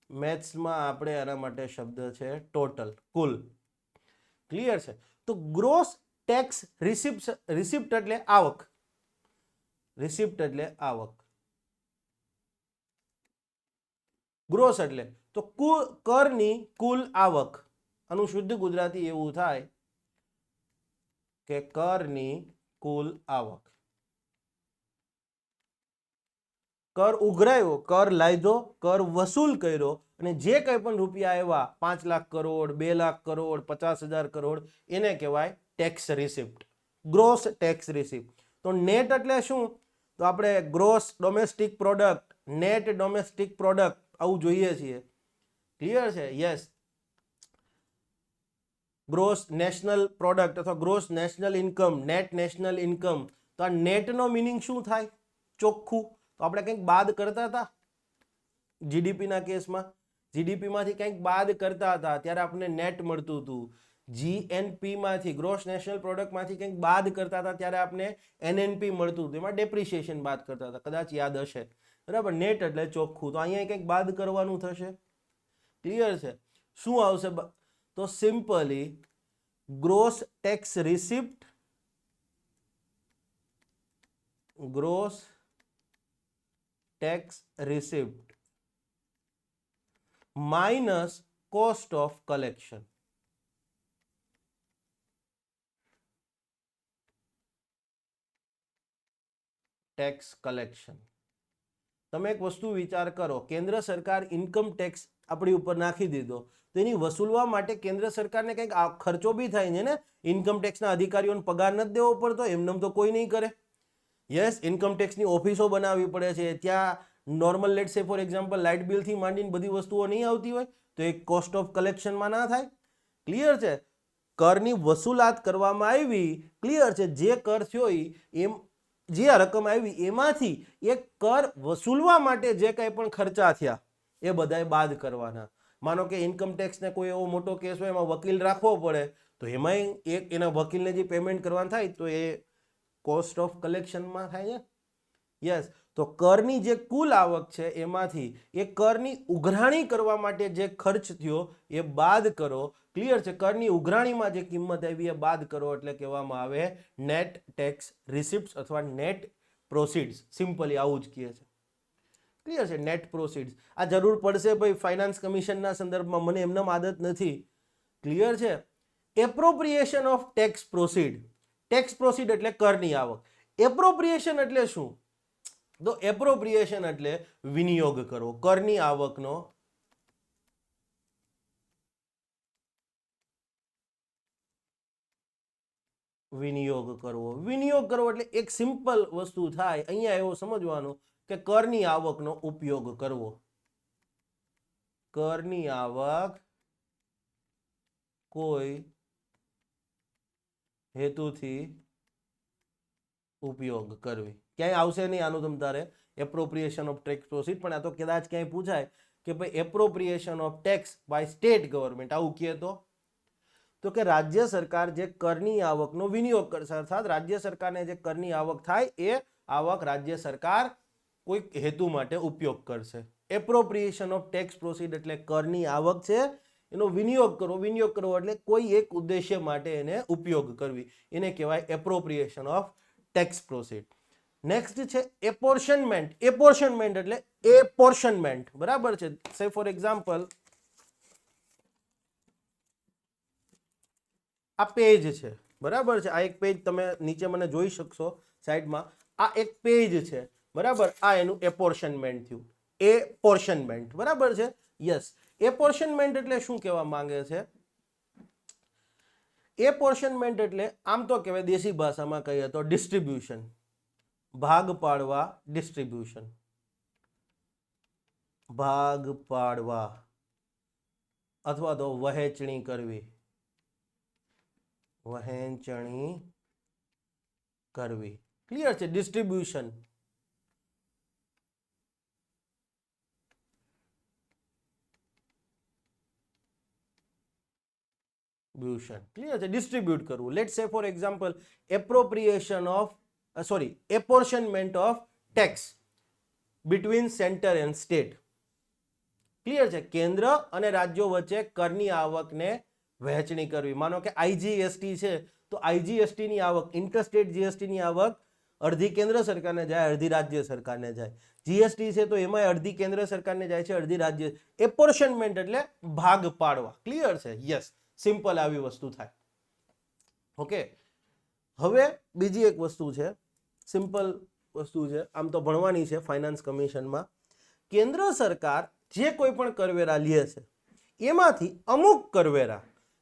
મેથ્સમાં આપણે આના માટે શબ્દ છે ટોટલ, કુલ. ક્લિયર છે? તો ગ્રોસ ટેક્સ રિસિપ્ટ એટલે આવક. રિસિપ્ટ એટલે આવક. ગ્રોસ એટલે તો કરની કુલ આવક. આનું શુદ્ધ ગુજરાતી એવું થાય કે કરની કુલ આવક. કર ઉઘરાયો, કર લાયદો, કર વસૂલ કર્યો અને જે કંઈ પણ રૂપિયા આવ્યા 5 લાખ કરોડ, 2 લાખ કરોડ, 50,000 કરોડ, એને કહેવાય tax receipt, gross tax receipt. તો નેટ એટલે શું? તો આપણે gross domestic product, net domestic product આવું જોઈએ છીએ. ક્લિયર છે? યસ. ગ્રોસ નેશનલ પ્રોડક્ટ અથવા gross national income, net national income. તો આ નેટનો મિનિંગ શું થાય? ચોખ્ખું. તો આપણે કંઈક બાદ કરતા હતા જીડીપીના કેસમાં, જીડીપીમાંથી કંઈક બાદ કરતા હતા ત્યારે આપણને નેટ મળતું હતું. જીએનપી માંથી, ગ્રોસ નેશનલ પ્રોડક્ટમાંથી કંઈક બાદ કરતા હતા ત્યારે આપણે એનએનપી મળતું હતું, એમાં ડેપ્રિસિએશન બાદ કરતા હતા, કદાચ યાદ હશે. બરાબર? નેટ એટલે ચોખ્ખું. તો અહીંયા કંઈક બાદ કરવાનું થશે. ક્લિયર છે? શું આવશે? તો simply gross tax receipt, gross tax receipt minus cost of collection. Tax collection. તમે એક વસ્તુ વિચાર કરો, કેન્દ્ર સરકાર ઇન્કમ ટેક્સ આપણી ઉપર નાખી દીધો તો એની વસૂલવા માટે કેન્દ્ર સરકારને કંઈક ખર્ચો બી થાય છે ને. ઇન્કમ ટેક્સના અધિકારીઓને પગાર નથી દેવો પડતો, એમને તો કોઈ નહીં કરે. યસ, ઇન્કમ ટેક્સની ઓફિસો બનાવવી પડે છે, ત્યાં normal let's say for example light બિલથી માંડીને બધી વસ્તુઓ નહીં આવતી હોય તો એ કોસ્ટ ઓફ કલેક્શનમાં ના થાય. ક્લિયર છે? કરની વસૂલાત કરવામાં આવી, ક્લિયર છે, જે કર થયો એમ જે રકમ આવી એમાંથી એક કર વસૂલવા માટે જે કંઈ પણ ખર્ચા થયા એ બધાય બાદ કરવાના. માનો કે ઇન્કમ ટેક્સને કોઈ એવો મોટો કેસ હોય, એમાં વકીલ રાખવો પડે તો એમાંય એક એના વકીલને જે પેમેન્ટ કરવાનું થાય તો એ કોસ્ટ ઓફ કલેક્શનમાં થાય છે. યસ. તો કરની જે કુલ આવક છે એમાંથી એ કરની ઉઘરાણી કરવા માટે જે ખર્ચ થયો એ બાદ કરો. ક્લિયર છે? કરની ઉઘરાણીમાં જે કિંમત આવી એ બાદ કરો એટલે કહેવામાં આવે નેટ ટેક્સ રિસિપ્ટ્સ અથવા નેટ પ્રોસીડ્સ. સિમ્પલી આવું જ કહે છે. ક્લિયર છે? નેટ પ્રોસીડ્સ. આ જરૂર પડશે ભાઈ ફાઇનાન્સ કમિશનના સંદર્ભમાં, મને એમને આદત નથી. ક્લિયર છે? Appropriation of tax proceed. Tax proceed એટલે કરની આવક. એપ્રોપ્રિએશન એટલે શું? તો એપ્રોપ્રિએશન એટલે વિનિયોગ કરવો, કરની આવકનો વિનિયોગ કરવો. વિનિયોગ કરવો એટલે એક સિમ્પલ વસ્તુ થાય અહીંયા એવું સમજવાનું કે કરની આવકનો ઉપયોગ કરવો. કરની આવક કોઈ હેતુથી ઉપયોગ કરવી. ક્યાંય આવશે નહીં આનું તમ તારે એપ્રોપ્રિએશન ઓફ ટેક્સ પ્રોસીડ, પણ આ તો કદાચ ક્યાંય પૂછાય કે ભાઈ appropriation of tax by state government, આવું કહે તો કે રાજ્ય સરકાર જે કરની આવકનો વિનિયોગ કરશે, અર્થાત રાજ્ય સરકારને જે કરની આવક થાય એ આવક રાજ્ય સરકાર કોઈક હેતુ માટે ઉપયોગ કરશે. એપ્રોપ્રિએશન ઓફ ટેક્સ પ્રોસીડ એટલે કરની આવક છે એનો વિનિયોગ કરવો. વિનિયોગ કરવો એટલે કોઈ એક ઉદ્દેશ્ય માટે એને ઉપયોગ કરવી, એને કહેવાય appropriation of tax proceed. Next છે એપોર્શનમેન્ટ. એપોર્શનમેન્ટ એટલે એપોર્શનમેન્ટ. બરાબર છે? સે ફોર એક્ઝામ્પલ આ પેજ છે, બરાબર છે, આ એક પેજ તમે નીચે મને જોઈ શકશો સાઈડમાં, આ એક પેજ છે, બરાબર, આ એનું એપોર્શનમેન્ટ થયું, એપોર્શનમેન્ટ, બરાબર છે, યસ. એપોર્શનમેન્ટ એટલે શું કહેવા માંગે છે? એપોર્શનમેન્ટ એટલે આમ તો કહેવાય દેશી ભાષામાં કહીએ તો ડિસ્ટ્રીબ્યુશન, ભાગ પાડવા, ડિસ્ટ્રીબ્યુશન, ભાગ પાડવા અથવા તો વહેંચણી કરવી, વહેંચણી કરવી, ક્લિયર છે, ડિસ્ટ્રીબ્યુશન. ક્લિયર છે, ડિસ્ટ્રીબ્યુટ કરવું. Let's say for example appropriation of apportionment of tax between centre and state. Clear છે, કેન્દ્ર અને રાજ્યો વચ્ચે કરની આવકને વહેંચણી કરવી. માનો કે આઈજીએસટી છે તો આઈજીએસટી ની આવક, ઇન્ટરસ્ટેટ જીએસટી ની આવક અડધી કેન્દ્ર સરકારને જાય, અડધી રાજ્ય સરકારને જાય. જીએસટી છે તો એમાં અડધી કેન્દ્ર સરકારને જાય છે, અડધી રાજ્ય. એપોર્શનમેન્ટ એટલે ભાગ પાડવા. ક્લિયર છે, યસ, સિમ્પલ આવી વસ્તુ થાય. ઓકે, હવે બીજી એક વસ્તુ છે, સિમ્પલ વસ્તુ છે, આમ તો ભણવાની છે ફાઇનાન્સ કમિશનમાં. કેન્દ્ર સરકાર જે કોઈ પણ કરવેરા લે છે એમાંથી અમુક કરવેરા,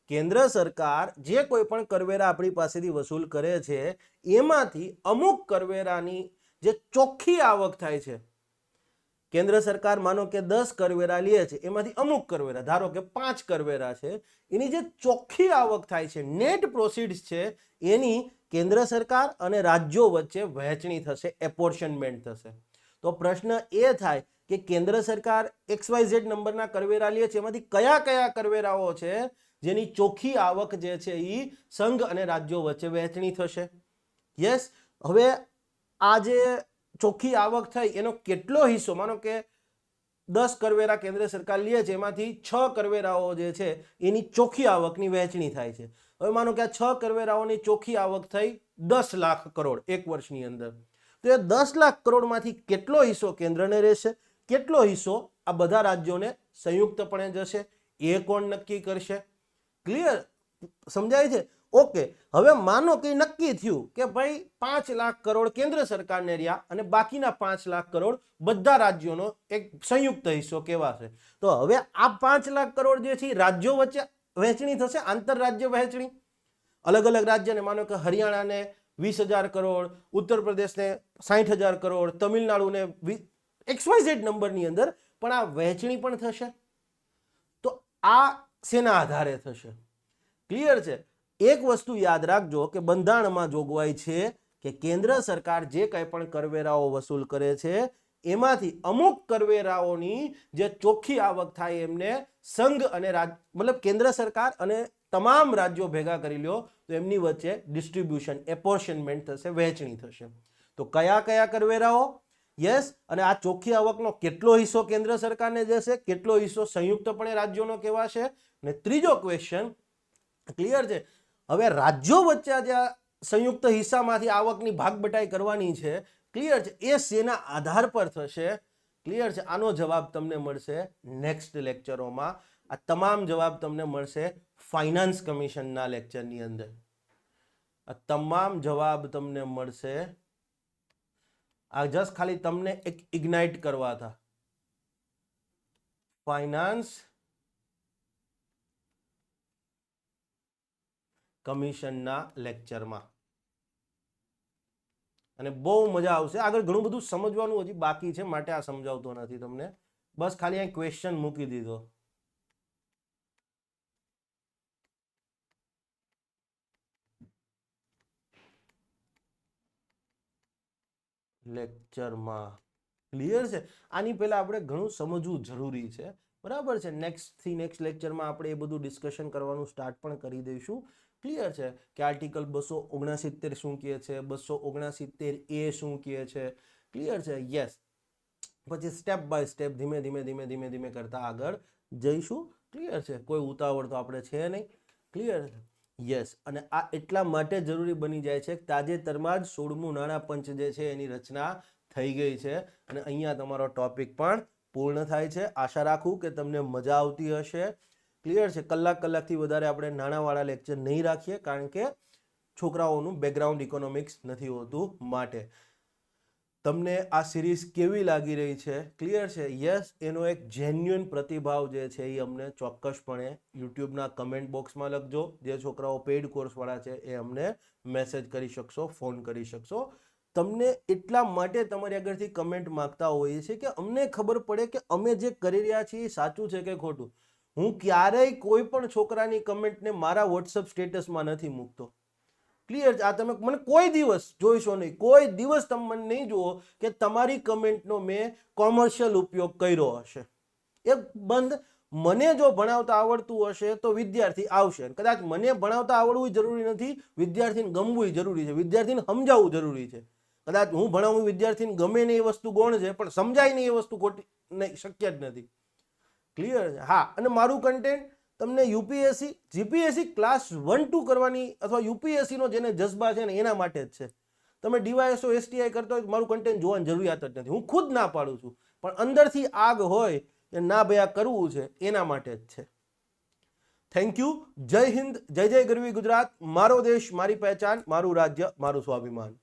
કેન્દ્ર સરકાર જે કોઈ પણ કરવેરા આપણી પાસેથી વસૂલ કરે છે એમાંથી અમુક કરવેરાની જે ચોખ્ખી આવક થાય છે, કેન્દ્ર સરકાર માનો કે 10 કરવેરા લે છે, એમાંથી અમુક કરવેરા, ધારો કે 5 કરવેરા છે, એની જે ચોખ્ખી આવક થાય છે, નેટ પ્રોસીડ્સ છે, એની કેન્દ્ર સરકાર અને રાજ્યો વચ્ચે વહેંચણી થશે, એપોર્શનમેન્ટ થશે. તો પ્રશ્ન એ થાય કે કેન્દ્ર સરકાર XYZ નંબરના કરવેરા લે છે, એમાંથી કયા કયા કરવેરાઓ છે જેની ચોખ્ખી આવક જે છે એ સંઘ અને રાજ્યો વચ્ચે વહેંચણી થશે. યસ. હવે આ જે ચોખ્ખી આવક થઈ એનો કેટલો હિસ્સો, માનો કે 10 કરવેરા કેન્દ્ર સરકાર લે છે, એમાંથી 6 કરવેરાઓ જે છે એની ચોખ્ખી આવકની વહેંચણી થાય છે. હવે માનો કે આ 6 કરવેરાઓની ચોખ્ખી આવક થઈ 10 લાખ કરોડ એક વર્ષની અંદર, તો એ 10 લાખ કરોડમાંથી કેટલો હિસ્સો કેન્દ્રને રહેશે, કેટલો હિસ્સો આ બધા રાજ્યોને સંયુક્તપણે જશે, એ કોણ નક્કી કરશે? ક્લિયર, સમજાય છે? ઓકે, હવે માનો કે નક્કી થયું કે ભાઈ 5 લાખ કરોડ કેન્દ્ર સરકારને રહ્યા અને બાકીના 5 લાખ કરોડ બધા રાજ્યોનો એક સંયુક્ત હિસ્સો કહેવાશે. તો હવે આ 5 લાખ કરોડ જે છે રાજ્યો વચ્ચે વહેંચણી થશે, આંતરરાજ્ય વહેંચણી. અલગ અલગ રાજ્યને, માનો કે હરિયાણાને 20,000 કરોડ, ઉત્તર પ્રદેશને 60,000 કરોડ, તમિલનાડુને XYZ નંબરની અંદર, પણ આ વહેંચણી પણ થશે. તો આ શેના આધારે થશે? ક્લિયર છે? એક વસ્તુ યાદ રાખજો કે બંધારણમાં જોગવાઈ છે કે કેન્દ્ર સરકાર જે કંઈ પણ કરવેરાઓ વસૂલ કરે છે એમાંથી અમુક કરવેરાઓની જે ચોખ્ખી આવક થાય એમને સંઘ અને મતલબ કેન્દ્ર સરકાર અને તમામ રાજ્યો ભેગા કરી લ્યો તો એમની વચ્ચે ડિસ્ટ્રીબ્યુશન, એપોર્શનમેન્ટ થશે, વહેંચણી થશે. તો કયા કયા કરવેરાઓ? યસ. અને આ ચોખ્ખી આવકનો કેટલો હિસ્સો કેન્દ્ર સરકારને જશે, કેટલો હિસ્સો સંયુક્તપણે રાજ્યોનો કહેવાશે? અને ત્રીજો ક્વેશ્ચન, ક્લિયર છે, હવે રાજ્યો વચ્ચે જે સંયુક્ત હિસ્સામાંથી આવકની ભાગબટાઈ કરવાની છે, ક્લિયર છે, એ શેના આધાર પર થશે? ક્લિયર છે? આનો જવાબ તમને મળશે નેક્સ્ટ લેક્ચરોમાં. આ તમામ જવાબ તમને મળશે ફાઇનાન્સ કમિશનના લેક્ચરની અંદર. આ તમામ જવાબ તમને મળશે. આ જસ્ટ ખાલી તમને એક ઇગ્નાઇટ કરવા હતા, ફાઇનાન્સ કમિશનના લેક્ચરમાં. અને બહુ મજા આવશે. આગળ ઘણું બધું સમજવાનું હજી બાકી છે, માટે આ સમજાવતો નથી તમને, બસ ખાલી અહીં ક્વેશ્ચન મૂકી દીધો. લેક્ચરમાં ક્લિયર છે? આની પહેલા આપણે ઘણું સમજવું જરૂરી છે, બરાબર છે? નેક્સ્ટ લેક્ચરમાં આપણે એ બધું ડિસ્કશન કરવાનું સ્ટાર્ટ પણ કરી દઈશું. ક્લિયર છે કે આર્ટિકલ 269 શું કહે છે, 269A શું કહે છે, ક્લિયર છે? યસ. પછી સ્ટેપ બાય સ્ટેપ ધીમે ધીમે ધીમે ધીમે ધીમે કરતા આગળ જઈશું. ક્લિયર છે? કોઈ ઉતાવળ તો આપણે છે નહીં. ક્લિયર છે? યસ. અને આ એટલા માટે જરૂરી બની જાય છે કે તાજેતરમાં જ 16મું નાણાં પંચ જે છે એની રચના થઈ ગઈ છે અને અહીંયા તમારો ટોપિક પણ પૂર્ણ થાય છે. આશા રાખું કે તમને મજા આવતી હશે. ક્લિયર છે? કલાકથી વધારે આપણે નાણાંવાળા લેક્ચર નહીં રાખીએ, કારણ કે છોકરાઓનું બેકગ્રાઉન્ડ ઇકોનોમિક્સ નથી હોતું. માટે તમને આ સિરીઝ કેવી લાગી રહી છે? ક્લિયર છે? યસ, એનો એક જેન્યુઅન પ્રતિભાવ જે છે એ અમને ચોક્કસપણે યુટ્યુબના કમેન્ટ બોક્સમાં લખજો. જે છોકરાઓ પેઇડ કોર્સવાળા છે એ અમને મેસેજ કરી શકશો, ફોન કરી શકશો. તમને એટલા માટે તમારી આગળથી કમેન્ટ માંગતા હોઈએ છીએ કે અમને ખબર પડે કે અમે જે કરી રહ્યા છીએ એ સાચું છે કે ખોટું. હું ક્યારેય કોઈ પણ છોકરાની કમેન્ટને મારા વોટ્સઅપ સ્ટેટસમાં નથી મૂકતો. ક્લિયર છે? આ તમે મને કોઈ દિવસ જોઈશો નહીં, કોઈ દિવસ તમે મને નહીં જુઓ કે તમારી કમેન્ટનો મેં કોમર્શિયલ ઉપયોગ કર્યો હશે. એ બંધ. મને જો ભણાવતા આવડતું હશે તો વિદ્યાર્થી આવશે. કદાચ મને ભણાવતા આવડવું જરૂરી નથી, વિદ્યાર્થીને ગમવું જરૂરી છે, વિદ્યાર્થીને સમજાવવું જરૂરી છે. કદાચ હું ભણાવું વિદ્યાર્થીને ગમે નહીં એ વસ્તુ ગૌણ છે, પણ સમજાય નહીં એ વસ્તુ ખોટી નહીં, શક્ય જ નથી. ક્લિયર છે? હા, અને મારું કન્ટેન્ટ તમને યુપીએસસી જીપીએસસી ક્લાસ 1-2 કરવાની અથવા યુપીએસસીનો જેને જજ્બા છે ને એના માટે જ છે. તમે ડીવાયએસઓ એસટીઆઈ કરતા હોય મારું કન્ટેન્ટ જોવાની જરૂરિયાત જ નથી. હું ખુદ ના પાડું છું, પણ અંદરથી આગ હોય કે ના ભાઈ આ કરવું છે એના માટે જ છે. Thank you. જય હિન્દ, જય જય ગરવી ગુજરાત. મારો દેશ, મારી પહેચાન, મારું રાજ્ય, મારું સ્વાભિમાન.